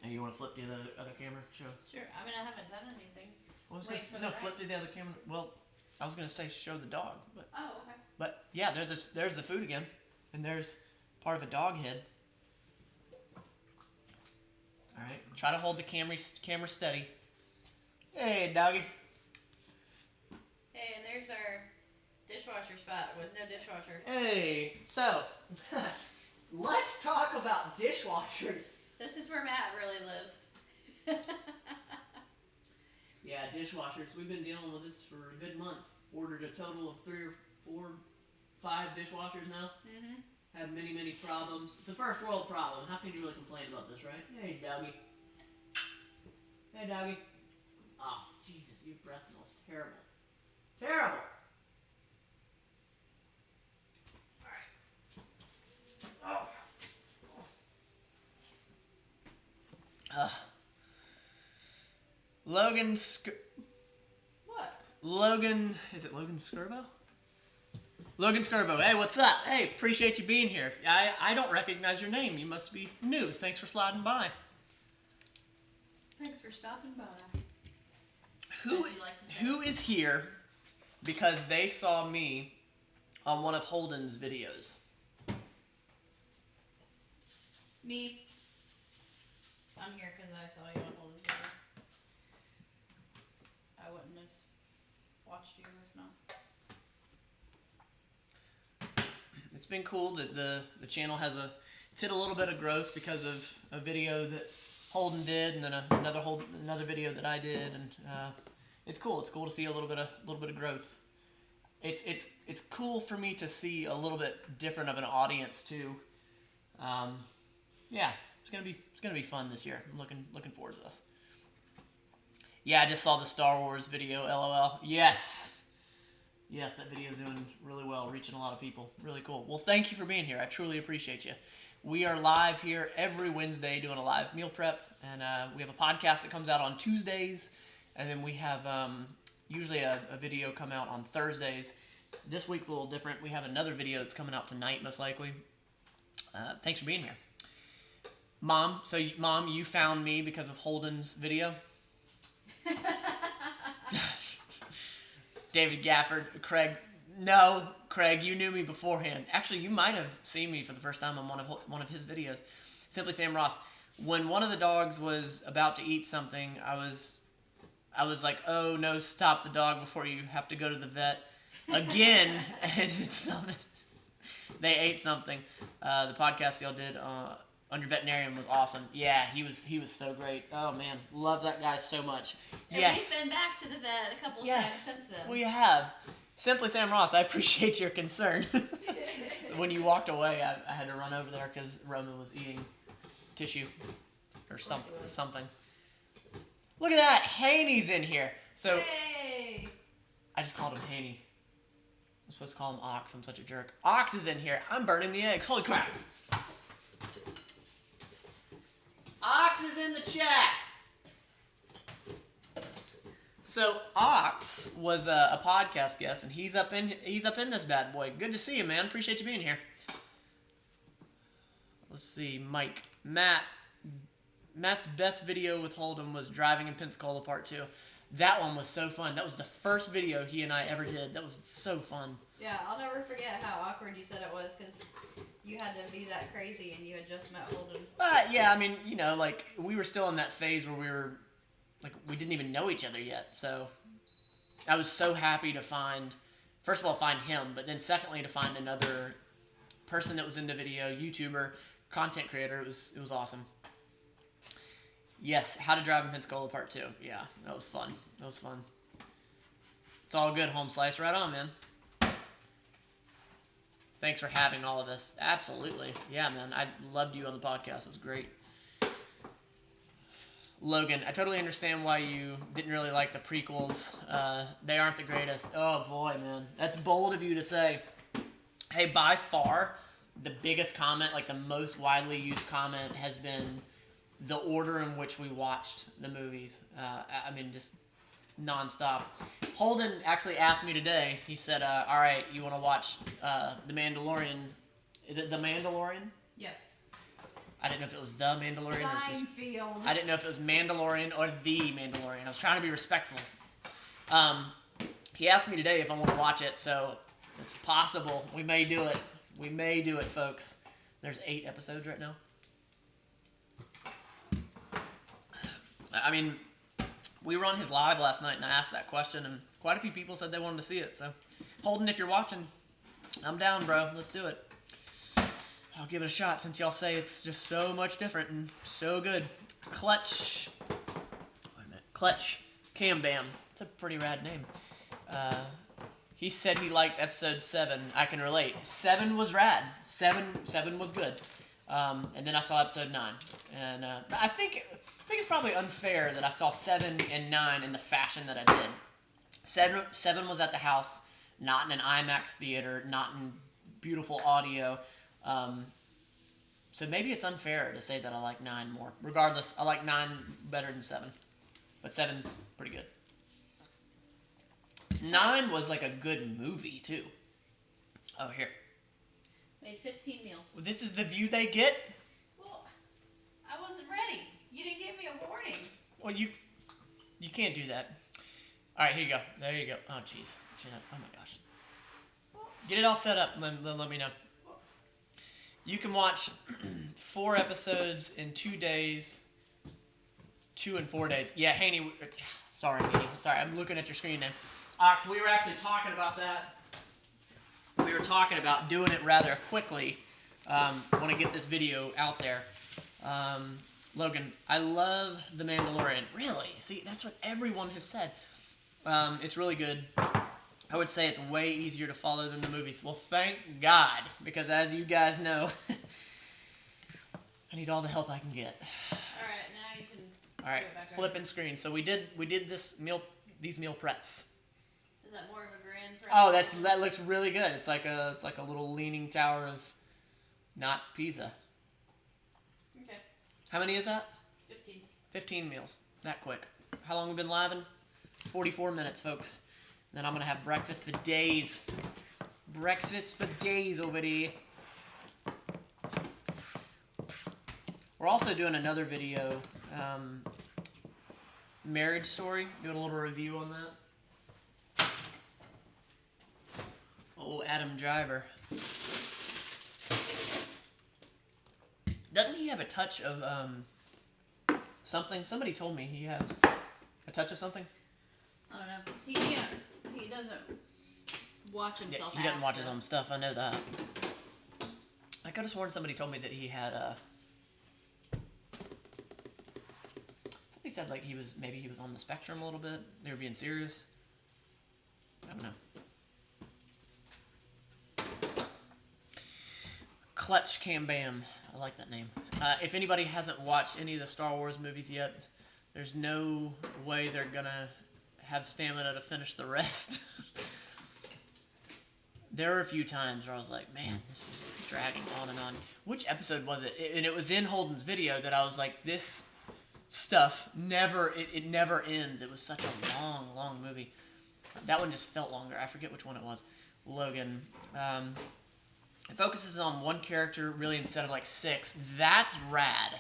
B: And you want to flip to the other camera? Show.
A: Sure. I mean, I haven't done anything.
B: What was
A: Wait
B: that?
A: for
B: No,
A: the
B: flip
A: rice.
B: to the other camera. Well, I was gonna say show the dog,
A: Oh, okay.
B: but yeah, there's the food again, and there's part of a dog head. All right, try to hold the camera steady. Hey, doggy.
A: Hey, and there's our dishwasher spot with no dishwasher.
B: Hey, so let's talk about dishwashers.
A: This is where Matt really lives.
B: Yeah, dishwashers. We've been dealing with this for a good month. Ordered a total of 3 or 4, 5 dishwashers now.
A: Mm-hmm.
B: Have many problems. It's a first world problem. How can you really complain about this, right? Hey, doggy. Hey, doggy. Oh, Jesus, your breath smells terrible. Terrible. All right. Oh. Logan, is it Logan Skirbo? Logan Skirbo, hey, what's up? Hey, appreciate you being here. I don't recognize your name. You must be new. Thanks for sliding by.
A: Thanks for stopping by.
B: Who,
A: As you like to say.
B: who is here because they saw me on one of Holden's videos?
A: Me. I'm here because I saw you on Holden's video. I wouldn't have watched you if not.
B: It's been cool that the channel has it's hit a little bit of growth because of a video that Holden did, and then another video that I did, and it's cool. It's cool to see a little bit of growth. It's cool for me to see a little bit different of an audience too. Yeah, it's gonna be fun this year. I'm looking forward to this. Yeah, I just saw the Star Wars video. LOL. Yes, that video's doing really well, reaching a lot of people. Really cool. Well, thank you for being here. I truly appreciate you. We are live here every Wednesday doing a live meal prep, and we have a podcast that comes out on Tuesdays, and then we have usually a video come out on Thursdays. This week's a little different. We have another video that's coming out tonight, most likely. Thanks for being here. Mom, Mom, you found me because of Holden's video? David Gafford, Craig. No, Craig, you knew me beforehand. Actually, you might have seen me for the first time on one of his videos. Simply Sam Ross. When one of the dogs was about to eat something, I was like, "Oh no, stop the dog before you have to go to the vet again." And it's something. They ate something. The podcast y'all did on your veterinarian was awesome. Yeah, he was so great. Oh man, love that guy so much.
A: And
B: Yes.
A: we've been back to the vet a couple of times since then.
B: We have. Simply Sam Ross, I appreciate your concern. When you walked away, I had to run over there because Roman was eating tissue or something. Look at that, Haney's in here. So
A: Hey!
B: I just called him Haney. I'm supposed to call him Ox. I'm such a jerk. Ox is in here. I'm burning the eggs. Holy crap! Ox is in the chat. So Ox was a podcast guest, and he's up in this bad boy. Good to see you, man. Appreciate you being here. Let's see, Mike, Matt's best video with Holden was driving in Pensacola Part 2. That one was so fun. That was the first video he and I ever did. That was so fun.
A: Yeah, I'll never forget how awkward you said it was because you had to be that crazy and you had just met Holden.
B: But yeah, I mean, you know, like we were still in that phase where we didn't even know each other yet. So I was so happy to find first of all, find him, but then secondly, to find another person that was into video, YouTuber, content creator. It was awesome. Yes, How to Drive in Pensacola Part 2. Yeah, that was fun. That was fun. It's all good, Home Slice. Right on, man. Thanks for having all of this. Absolutely. Yeah, man. I loved you on the podcast. It was great. Logan, I totally understand why you didn't really like the prequels. They aren't the greatest. Oh, boy, man. That's bold of you to say. Hey, by far, the biggest comment, like the most widely used comment, has been the order in which we watched the movies. I mean, just nonstop. Holden actually asked me today. He said, all right, you want to watch The Mandalorian. Is it The Mandalorian?
A: Yes.
B: I didn't know if it was The Mandalorian or just,
A: Seinfeld.
B: I didn't know if it was Mandalorian or The Mandalorian. I was trying to be respectful. He asked me today if I want to watch it, so it's possible. We may do it. We may do it, folks. There's 8 episodes right now. I mean, we were on his live last night, and I asked that question, and quite a few people said they wanted to see it. So, Holden, if you're watching, I'm down, bro. Let's do it. I'll give it a shot since y'all say it's just so much different and so good. Clutch. Wait a minute. Clutch Cam Bam. It's a pretty rad name. He said he liked episode 7. I can relate. 7 was rad. 7 was good. And then I saw episode 9, and I think it's probably unfair that I saw 7 and 9 in the fashion that I did. 7 was at the house, not in an IMAX theater, not in beautiful audio. So maybe it's unfair to say that I like 9 more. Regardless, I like 9 better than 7, but 7's pretty good. 9 was like a good movie too. Oh, here.
A: Made 15 meals.
B: This is the view they get.
A: Well, I wasn't ready. You didn't give me a warning.
B: Well, you can't do that. All right, here you go. There you go. Oh, jeez. Oh, my gosh. Get it all set up, then let me know. You can watch 4 episodes in 2 days. 2 and 4 days. Yeah, Haney. Sorry, Haney. Sorry, I'm looking at your screen now. Ox, we were actually talking about that. We were talking about doing it rather quickly. Want to get this video out there. Logan, I love The Mandalorian. Really? See, that's what everyone has said. It's really good. I would say it's way easier to follow than the movies. Well, thank God, because as you guys know, I need all the help I can get.
A: All right, now you can.
B: All right,
A: go back on.
B: flipping screen. So we did these meal preps.
A: Is that more of a grand?
B: Oh, that looks really good. It's like a little leaning tower of not Pisa.
A: Okay.
B: How many is that?
A: 15.
B: 15 meals. That quick. How long have we been living? 44 minutes, folks. Then I'm going to have breakfast for days. Breakfast for days over there. We're also doing another video. Marriage Story. Doing a little review on that. Oh, Adam Driver. Doesn't he have a touch of something? Somebody told me he has a touch of something.
A: I don't know. He doesn't watch himself.
B: Yeah, he doesn't watch his
A: after.
B: own stuff. I know that. I could have sworn somebody told me that he had somebody said like maybe he was on the spectrum a little bit. They were being serious. I don't know. Clutch Cam Bam. I like that name. If anybody hasn't watched any of the Star Wars movies yet, there's no way they're gonna have stamina to finish the rest. There were a few times where I was like, man, this is dragging on and on. Which episode was it? And it was in Holden's video that I was like, this stuff never ends. It was such a long movie. That one just felt longer. I forget which one it was. Logan. It focuses on one character really instead of like 6. That's rad.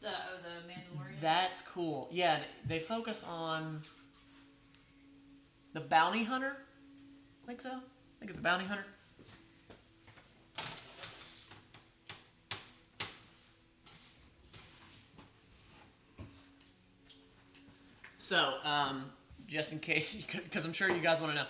A: The Mandalorian.
B: That's cool. Yeah, they focus on the bounty hunter. I think so. I think it's a bounty hunter. So, just in case, because I'm sure you guys want to know,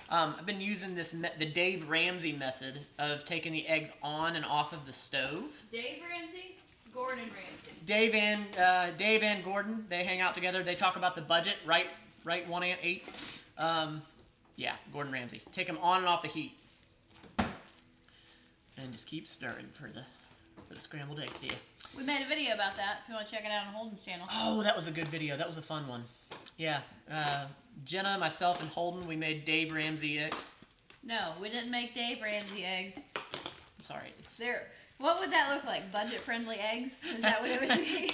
B: I've been using the Dave Ramsey method of taking the eggs on and off of the stove.
A: Dave Ramsey, Gordon Ramsay.
B: Dave and Gordon, they hang out together. They talk about the budget, right? 1 and 8. Yeah, Gordon Ramsay. Take them on and off the heat, and just keep stirring for the scrambled eggs. Yeah.
A: We made a video about that. If you want to check it out on Holden's channel.
B: Oh, that was a good video. That was a fun one. Yeah. Jenna, myself, and Holden, we made Dave Ramsey egg.
A: No, we didn't make Dave Ramsey eggs.
B: I'm sorry. It's
A: What would that look like? Budget-friendly eggs? Is that what it would be?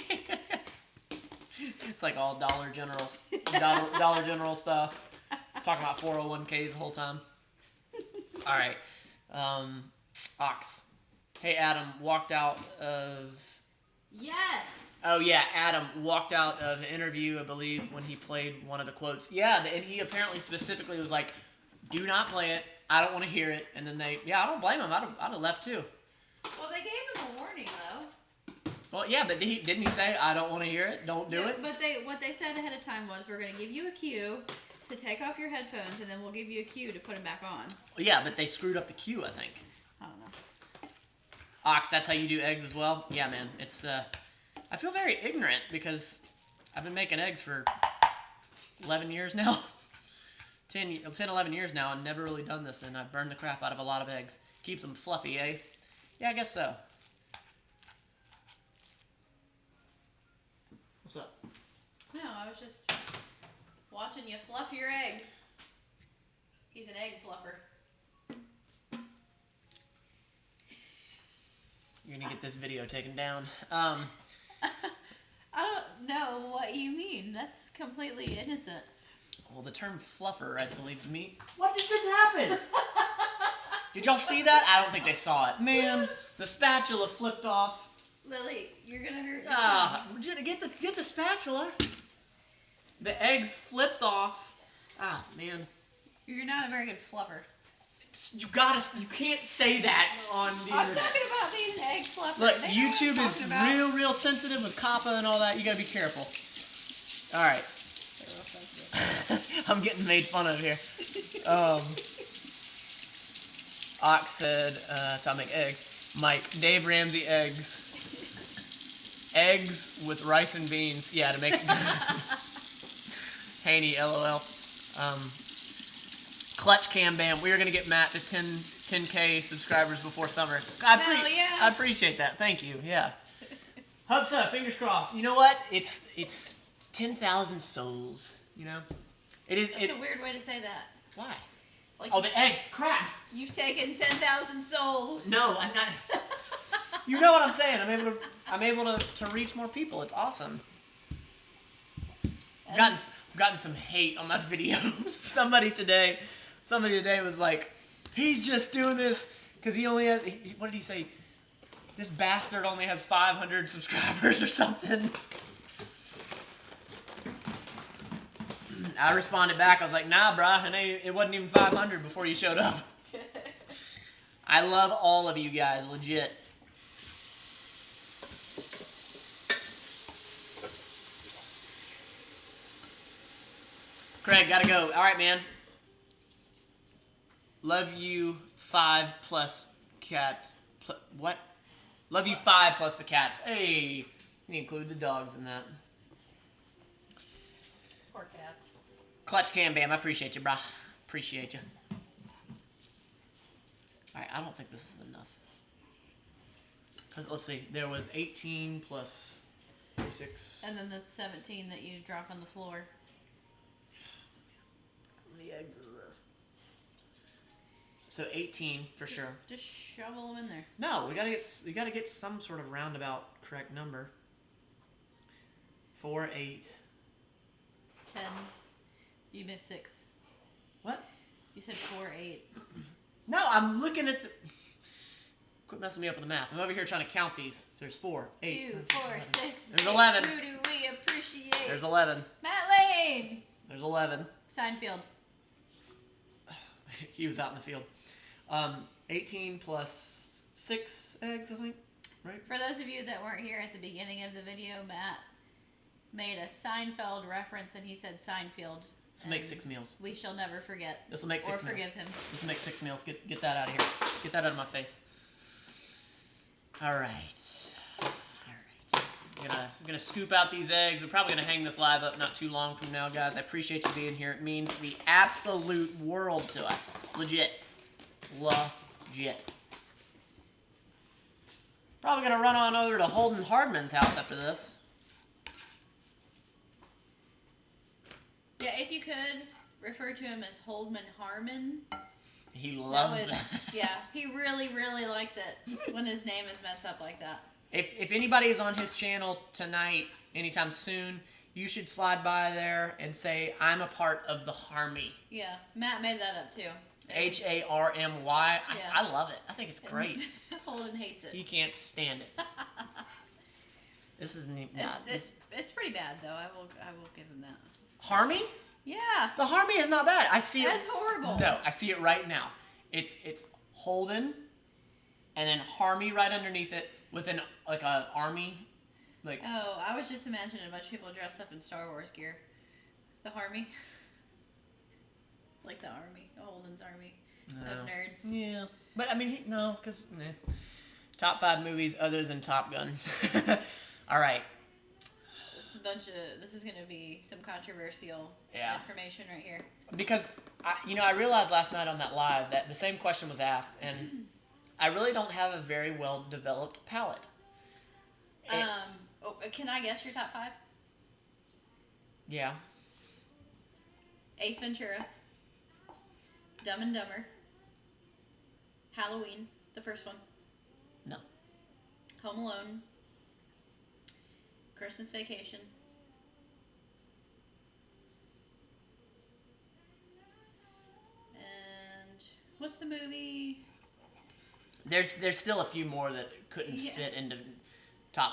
B: It's like all Dollar General stuff. Talking about 401ks the whole time. All right. Ox. Hey, Adam walked out of...
A: Yes!
B: Oh, yeah, Adam walked out of an interview, I believe, when he played one of the quotes. Yeah, and he apparently specifically was like, do not play it. I don't want to hear it. And then I don't blame him. I'd have left too.
A: Well, they gave him a warning, though.
B: Well, yeah, but didn't he say, I don't want to hear it, don't do it?
A: But what they said ahead of time was, we're going to give you a cue to take off your headphones, and then we'll give you a cue to put them back on.
B: Well, yeah, but they screwed up the cue, I think.
A: I don't know.
B: Ox, that's how you do eggs as well? Yeah, man. It's, I feel very ignorant because I've been making eggs for 11 years now. 10, 11 years now, and never really done this, and I've burned the crap out of a lot of eggs. Keeps them fluffy, eh? Yeah, I guess so. What's up?
A: No, I was just watching you fluff your eggs. He's an egg fluffer.
B: You're gonna get this video taken down.
A: I don't know what you mean. That's completely innocent.
B: Well, the term fluffer, I believe, is me. What did just happen? Did y'all see that? I don't think they saw it. Man, the spatula flipped off.
A: Lily, you're gonna hurt.
B: Jenna, get the spatula. The eggs flipped off. Ah, man.
A: You're not a very good fluffer.
B: You can't say that on the
A: I'm
B: internet.
A: talking about being an egg fluffer.
B: Look,
A: They know what I'm
B: YouTube is
A: talking about.
B: real sensitive with COPPA and all that. You gotta be careful. All right. I'm getting made fun of here. Ox said, that's how I make eggs. Mike, Dave Ramsey eggs. Eggs with rice and beans. Yeah, to make Haney, LOL. Clutch Cam Bam. We are going to get Matt to 10K subscribers before summer.
A: Hell yeah.
B: I appreciate that. Thank you. Yeah. Hopes up. Fingers crossed. You know what? It's 10,000 souls. You know? It is.
A: That's a weird way to say that.
B: Why?
A: Like,
B: Oh, the eggs. Crap.
A: you've taken 10,000 souls.
B: No, I'm not. You know what I'm saying. I'm able to reach more people. It's awesome. I've gotten some hate on my videos. Somebody today was like, he's just doing this because he only has, what did he say? This bastard only has 500 subscribers or something. I responded back. I was like, nah, brah, it wasn't even 500 before you showed up. I love all of you guys, legit. Craig, gotta go. All right, man. Love you 5 plus cats. What? Love you 5 plus the cats. Hey, you include the dogs in that.
A: Poor cats.
B: Clutch Cam Bam, I appreciate you, brah. Appreciate you. Alright, I don't think this is enough. Because, let's see, there was 18 plus 36.
A: And then the 17 that you drop on the floor.
B: How many eggs is this? So 18 for sure.
A: Just shovel them in there.
B: No, we gotta get some sort of roundabout correct number. 4, 8.
A: 10. You missed 6.
B: What?
A: You said 4, 8.
B: No, I'm looking at the. Quit messing me up with the math. I'm over here trying to count these. So there's 4, 8.
A: 2, 4, 6.
B: There's
A: 8.
B: 11.
A: Who do we appreciate?
B: There's 11.
A: Matt Lane.
B: There's 11.
A: Seinfeld.
B: He was out in the field. 18 plus 6 eggs, I think. Right?
A: For those of you that weren't here at the beginning of the video, Matt made a Seinfeld reference and he said Seinfeld.
B: This will make 6 meals.
A: We shall never forget.
B: This will make 6
A: or
B: meals.
A: forgive him.
B: This will make 6 meals. Get that out of here. Get that out of my face. All right. I'm gonna scoop out these eggs. We're probably gonna hang this live up not too long from now, guys. I appreciate you being here. It means the absolute world to us. Legit. Legit. Probably gonna run on over to Holden Hardman's house after this.
A: Yeah, if you could refer to him as Holdman Harmon.
B: He loves that.
A: Yeah, he really, really likes it when his name is messed up like that.
B: If anybody is on his channel tonight, anytime soon, you should slide by there and say, I'm a part of the Harmy.
A: Yeah, Matt made that up too.
B: Harmy.
A: Yeah.
B: I love it. I think it's great.
A: Holden hates it.
B: He can't stand it. This is neat.
A: It's pretty bad though. I will give him that.
B: Harmy?
A: Yeah.
B: The Harmy is not bad. I see it.
A: That's horrible.
B: No, I see it right now. It's Holden, and then Harmy right underneath it with an army, like.
A: Oh, I was just imagining a bunch of people dressed up in Star Wars gear. The Harmy. Like the army, the Holden's army of nerds.
B: Yeah, but I mean, because top 5 movies other than Top Gun. All right.
A: This is going to be some controversial information right here.
B: Because I realized last night on that live that the same question was asked, and I really don't have a very well developed palate.
A: Can I guess your top 5?
B: Yeah.
A: Ace Ventura, Dumb and Dumber, Halloween, the first one.
B: No.
A: Home Alone, Christmas Vacation, and what's the movie?
B: There's still a few more that couldn't fit into top.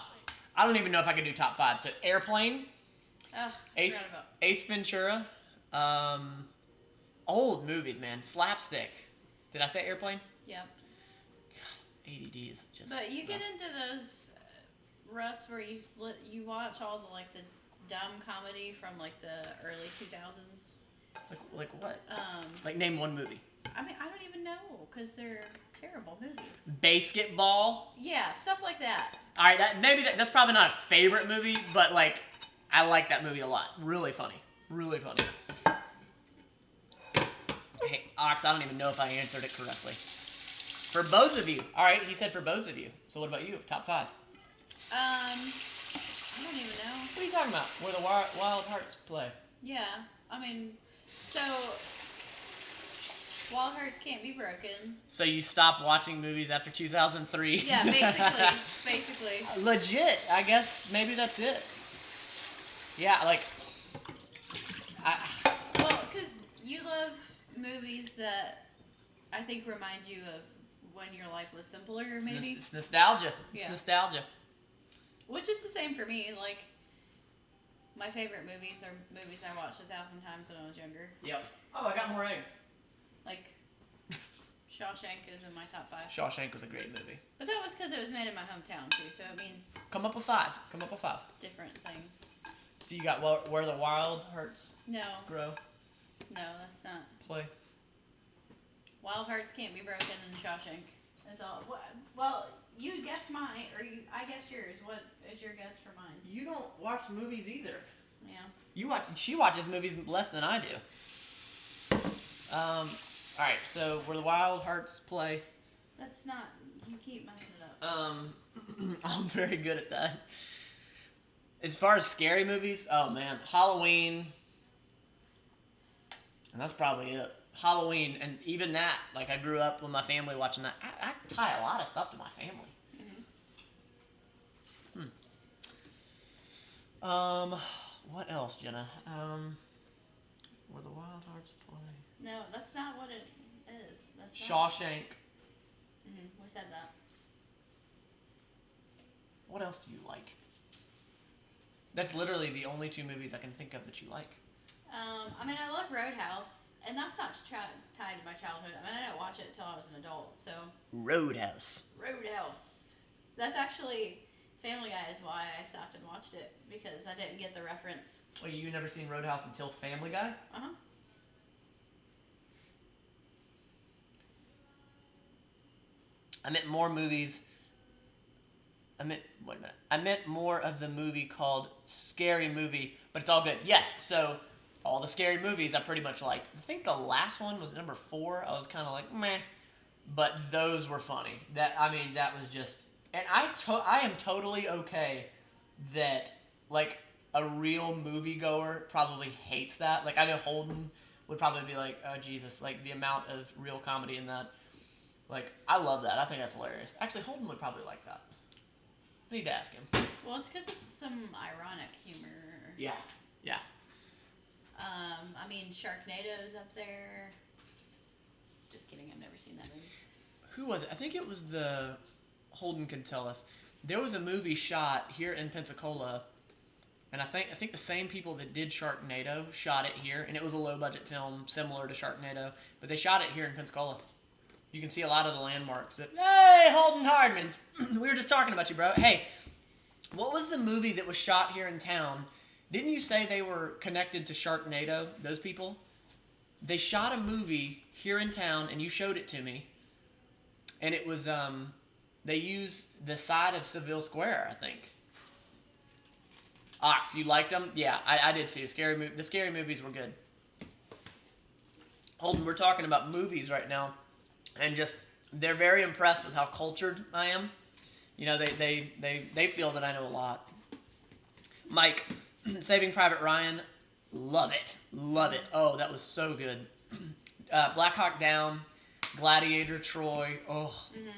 B: I don't even know if I could do top 5. So Airplane, Ace Ventura, old movies, man. Slapstick. Did I say Airplane?
A: Yeah.
B: ADD is just.
A: But you get into those ruts where you watch all the the dumb comedy from the early 2000s.
B: Like what? Like name one movie.
A: I mean, I don't even know because they're terrible movies.
B: Basketball.
A: Yeah, stuff like that.
B: All right, that's probably not a favorite movie, but I like that movie a lot. Really funny. Really funny. Hey, Ox, I don't even know if I answered it correctly. For both of you. All right, he said for both of you. So what about you? Top 5.
A: I don't even know.
B: What are you talking about? Where the Wild Hearts play?
A: Yeah, I mean, so Wild Hearts Can't Be Broken.
B: So you stopped watching movies after 2003?
A: Yeah, basically.
B: Legit. I guess maybe that's it. Yeah,
A: Well, because you love movies that I think remind you of when your life was simpler, maybe.
B: It's nostalgia. It's
A: Yeah.
B: nostalgia.
A: Which is the same for me. My favorite movies are movies I watched 1,000 times when I was younger.
B: Yep. Oh, I got more eggs.
A: Shawshank is in my top 5.
B: Shawshank was a great movie.
A: But that was because it was made in my hometown, too, so it means
B: Come up with 5.
A: different things.
B: So you got Where the Wild Hearts
A: No,
B: Grow,
A: that's not.
B: play.
A: Wild Hearts Can't Be Broken and Shawshank. That's all. Well, you guessed mine, or I guessed yours. What is your guess for mine?
B: You don't watch movies either.
A: Yeah.
B: She watches movies less than I do. All right, so Where the Wild Hearts play.
A: That's not. You keep messing it up.
B: I'm very good at that. As far as scary movies, oh man, Halloween. And that's probably it. Halloween, and even that, I grew up with my family watching that. I tie a lot of stuff to my family. What else, Jenna? Where the Wild Hearts play.
A: No, that's not what it is. That's
B: Shawshank.
A: We said that.
B: What else do you like? That's literally the only 2 movies I can think of that you like.
A: I mean, I love Roadhouse, and that's not tied to my childhood. I mean, I didn't watch it until I was an adult, so.
B: Roadhouse.
A: Roadhouse. That's actually Family Guy is why I stopped and watched it, because I didn't get the reference.
B: Well, you never seen Roadhouse until Family Guy?
A: Uh-huh.
B: I meant more movies. Wait a minute. I meant more of the movie called Scary Movie, but it's all good. Yes, so all the scary movies I pretty much liked. I think the last one was number 4. I was kind of like, meh. But those were funny. That was just... And I am totally okay that, like, a real moviegoer probably hates that. Like, I know Holden would probably be like, oh, Jesus, like, the amount of real comedy in that. Like, I love that. I think that's hilarious. Actually, Holden would probably like that. I need to ask him.
A: Well, it's because it's some ironic humor.
B: Yeah.
A: I mean, Sharknado's up there. Just kidding, I've never seen that movie.
B: Who was it? I think it was the... Holden can tell us. There was a movie shot here in Pensacola, and I think the same people that did Sharknado shot it here, and it was a low-budget film similar to Sharknado, but they shot it here in Pensacola. You can see a lot of the landmarks. Hey, Holden Hardmans! We were just talking about you, bro. Hey, what was the movie that was shot here in town? Didn't you say they were connected to Sharknado, those people? They shot a movie here in town, and you showed it to me, and it was, they used the side of Seville Square, I think. Ox, you liked them? Yeah, I did too. The scary movies were good. Holden, we're talking about movies right now, and just they're very impressed with how cultured I am. You know, they feel that I know a lot. Mike, Saving Private Ryan, love it. Oh, that was so good. Black Hawk Down, Gladiator, Troy. Oh. Mm-hmm.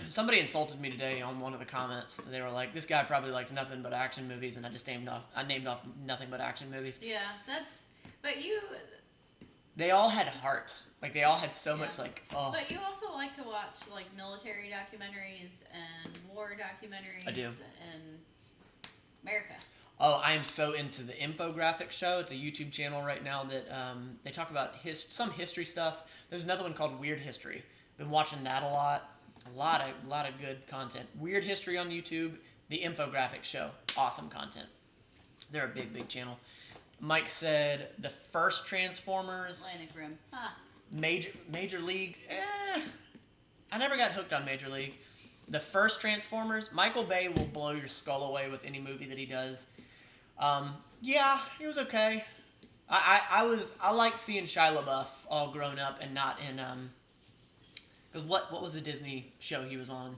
B: Somebody insulted me today on one of the comments. They were like, "This guy probably likes nothing but action movies," and I named off nothing but action movies.
A: Yeah, but you.
B: They all had heart. Like they all had so much like. Oh.
A: But you also like to watch like military documentaries and war documentaries.
B: I do.
A: And America.
B: Oh, I am so into the Infographic Show. It's a YouTube channel right now that they talk about some history stuff. There's another one called Weird History. Been watching that a lot. A lot of good content. Weird History on YouTube. The Infographic Show. Awesome content. They're a big channel. Mike said the first Transformers.
A: Atlantic Rim.
B: Major League. I never got hooked on Major League. The first Transformers. Michael Bay will blow your skull away with any movie that he does. Yeah, it was okay. I liked seeing Shia LaBeouf all grown up and not in because what was the Disney show he was on?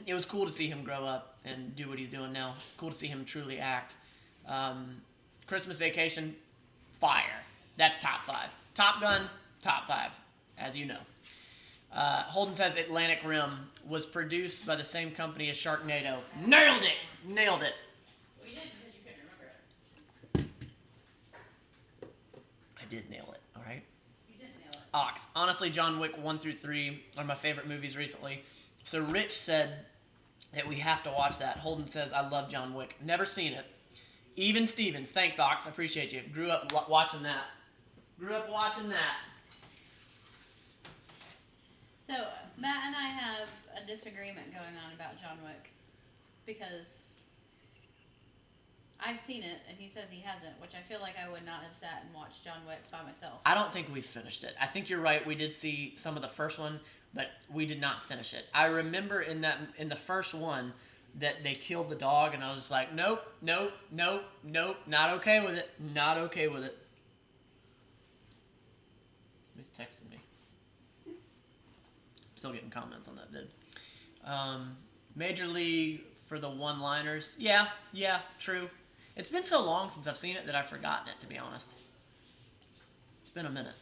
B: It was cool to see him grow up and do what he's doing now. Cool to see him truly act. Christmas Vacation, fire. That's top 5. Top Gun, top 5, as you know. Holden says Atlantic Rim was produced by the same company as Sharknado. Nailed it.
A: Well, you did because you couldn't remember it.
B: I did nail it. All right.
A: You didn't nail it.
B: Ox. Honestly, John Wick 1 through 3 are my favorite movies recently. So Rich said that we have to watch that. Holden says I love John Wick. Never seen it. Even Stevens. Thanks, Ox. I appreciate you. Grew up watching that.
A: So Matt and I have a disagreement going on about John Wick because I've seen it and he says he hasn't, which I feel like I would not have sat and watched John Wick by myself.
B: I don't think we finished it. I think you're right. We did see some of the first one, but we did not finish it. I remember in the first one that they killed the dog, and I was like, nope, not okay with it. He's texting me. Still getting comments on that vid. Major League for the one-liners. Yeah, true. It's been so long since I've seen it that I've forgotten it, to be honest. It's been a minute.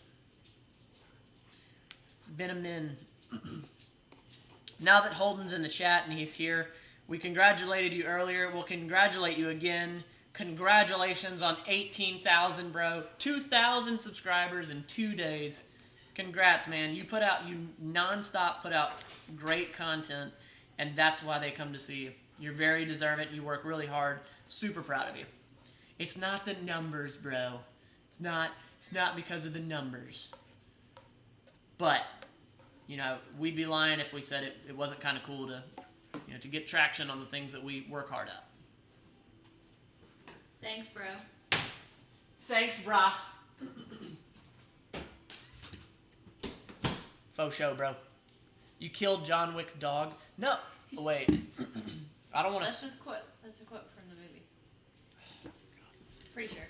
B: Now that Holden's in the chat and he's here, we congratulated you earlier. We'll congratulate you again. Congratulations on 18,000, bro. 2,000 subscribers in 2 days. Congrats, man. You nonstop put out great content, and that's why they come to see you. You're very deserving. You work really hard. Super proud of you. It's not the numbers, bro. It's not because of the numbers. But, we'd be lying if we said it wasn't kind of cool to to get traction on the things that we work hard at.
A: Thanks, bro.
B: Thanks, brah. Faux show, bro. You killed John Wick's dog? No. Wait. I don't want to.
A: That's a quote. That's a quote from the movie. Pretty sure.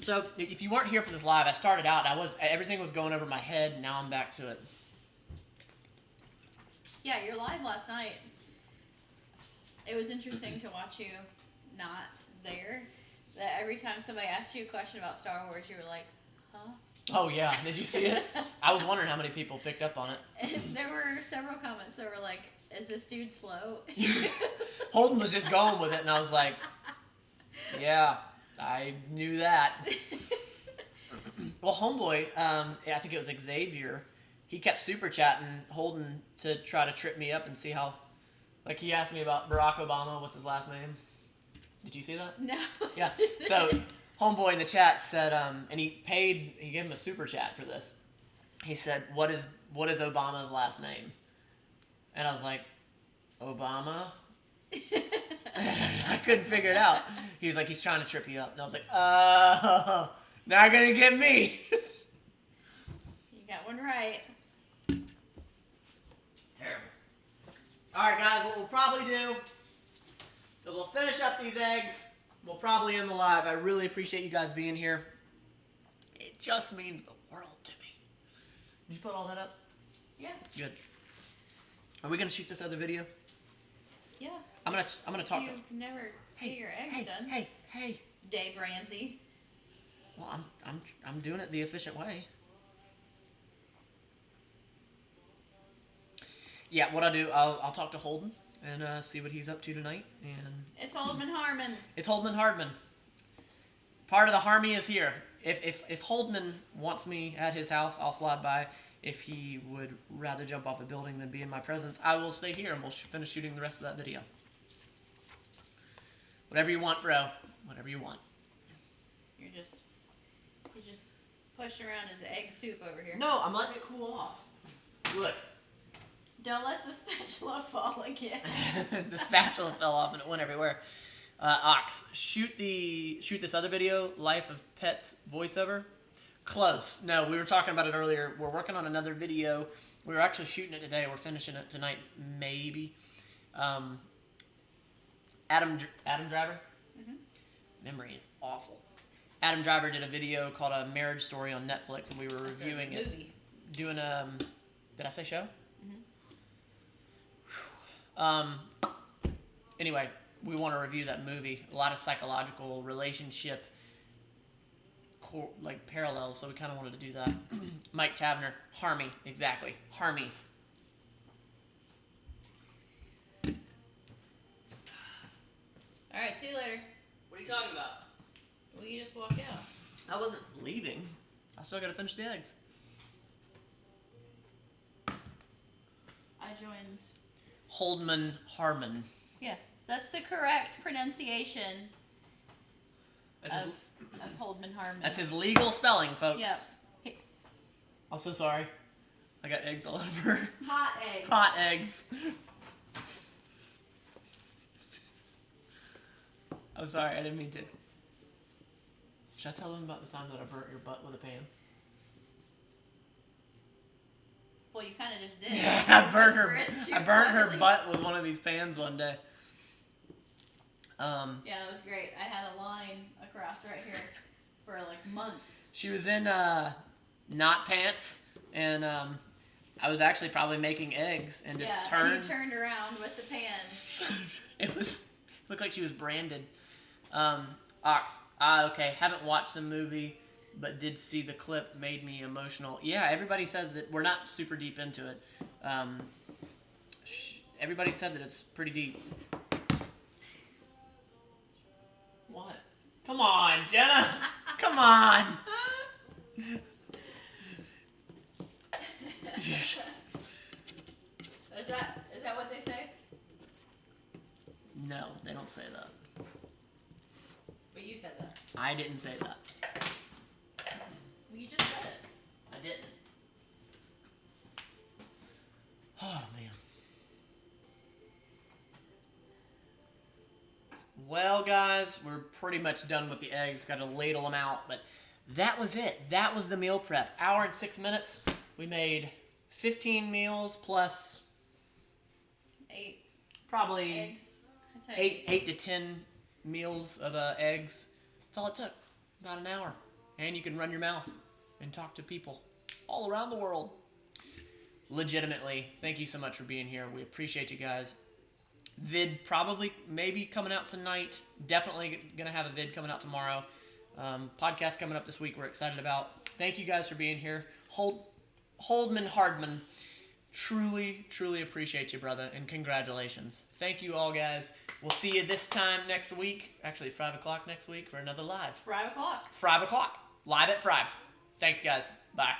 B: So, if you weren't here for this live, I started out. Everything was going over my head. And now I'm back to it.
A: Yeah, your live last night. It was interesting to watch you not there. That every time somebody asked you a question about Star Wars, you were like, huh?
B: Oh yeah, did you see it? I was wondering how many people picked up on it.
A: And there were several comments that were like, is this dude slow?
B: Holden was just going with it, and I was like, yeah, I knew that. Well, homeboy, I think it was Xavier, he kept super chatting Holden to try to trip me up and see how, like he asked me about Barack Obama, what's his last name? Did you see that?
A: No.
B: Yeah. So, homeboy in the chat said, and he gave him a super chat for this. He said, what is Obama's last name? And I was like, Obama? I couldn't figure it out. He was like, he's trying to trip you up. And I was like, not gonna get me.
A: You got one right.
B: Terrible. Alright guys, what we'll probably do is we'll finish up these eggs. We'll probably end the live. I really appreciate you guys being here. It just means the world to me. Did you put all that up?
A: Yeah.
B: Good. Are we gonna shoot this other video?
A: Yeah.
B: I'm gonna talk.
A: You never get your eggs done.
B: Hey.
A: Dave Ramsey.
B: Well, I'm doing it the efficient way. Yeah, what I'll do, I'll talk to Holden and see what he's up to tonight. And
A: It's Holdman Harmon.
B: it's Holdman Hardman. Part of the Harmy is here. If Holdman wants me at his house, I'll slide by. If he would rather jump off a building than be in my presence, I will stay here and we'll finish shooting the rest of that video. Whatever you want, bro. Whatever you want.
A: You're just pushing around his egg soup over here.
B: No, I'm letting it cool off. Look.
A: Don't let the spatula fall again.
B: The spatula fell off and it went everywhere. Ox, shoot this other video, Life of Pets voiceover. Close. No, we were talking about it earlier. We're working on another video. We were actually shooting it today. We're finishing it tonight, maybe. Adam Driver.
A: Mm-hmm.
B: Memory is awful. Adam Driver did a video called A Marriage Story on Netflix, and we were reviewing it.
A: Movie.
B: Doing did I say show?
A: Mm-hmm.
B: Anyway, we want to review that movie. A lot of psychological relationship parallels, so we kind of wanted to do that. Mike Tavner, Harmy, exactly. Harmies.
A: All right, see you later.
B: What are you talking about?
A: Well, you just walk out.
B: I wasn't leaving. I still got to finish the eggs.
A: I joined.
B: Holdman Harmon.
A: Yeah, that's the correct pronunciation
B: That's
A: of Holdman Harmon.
B: that's his legal spelling, folks.
A: Yeah.
B: I'm so sorry. I got eggs all over.
A: Hot eggs.
B: Hot eggs. I'm sorry, I didn't mean to. Should I tell them about the time that I burnt your butt with a pan?
A: Well, you kind of just did.
B: Yeah, I burnt her
A: quietly.
B: butt with one of these pans one day.
A: Yeah, that was great. I had a line across right here for like months.
B: She was in not pants, and I was actually probably making eggs and just turned.
A: And you turned around with the pan.
B: It looked like she was branded. Ox. Okay. Haven't watched the movie, but did see the clip. Made me emotional. Yeah, everybody says that we're not super deep into it. Everybody said that it's pretty deep. What? Come on, Jenna. Come on.
A: Is that what they say?
B: No, they don't say that.
A: But you said that.
B: I didn't say that.
A: Well, you just said it.
B: I didn't. Oh, man. wise, we're pretty much done with the eggs. Got to ladle them out, but that was it. That was the meal prep. Hour and 6 minutes. We made 15 meals plus
A: 8
B: probably
A: eggs. I'd say
B: 8 to 10 meals of eggs. That's all it took. About an hour. And you can run your mouth and talk to people all around the world. Legitimately, thank you so much for being here. We appreciate you guys. Vid probably maybe coming out tonight. Definitely gonna have a vid coming out tomorrow. Podcast coming up this week we're excited about. Thank you guys for being here. Holdman Hardman, truly appreciate you, brother, and congratulations. Thank you all, guys. We'll see you this time next week. Actually, 5 o'clock next week for another live.
A: 5 o'clock.
B: 5 o'clock. Live at 5. Thanks, guys. Bye.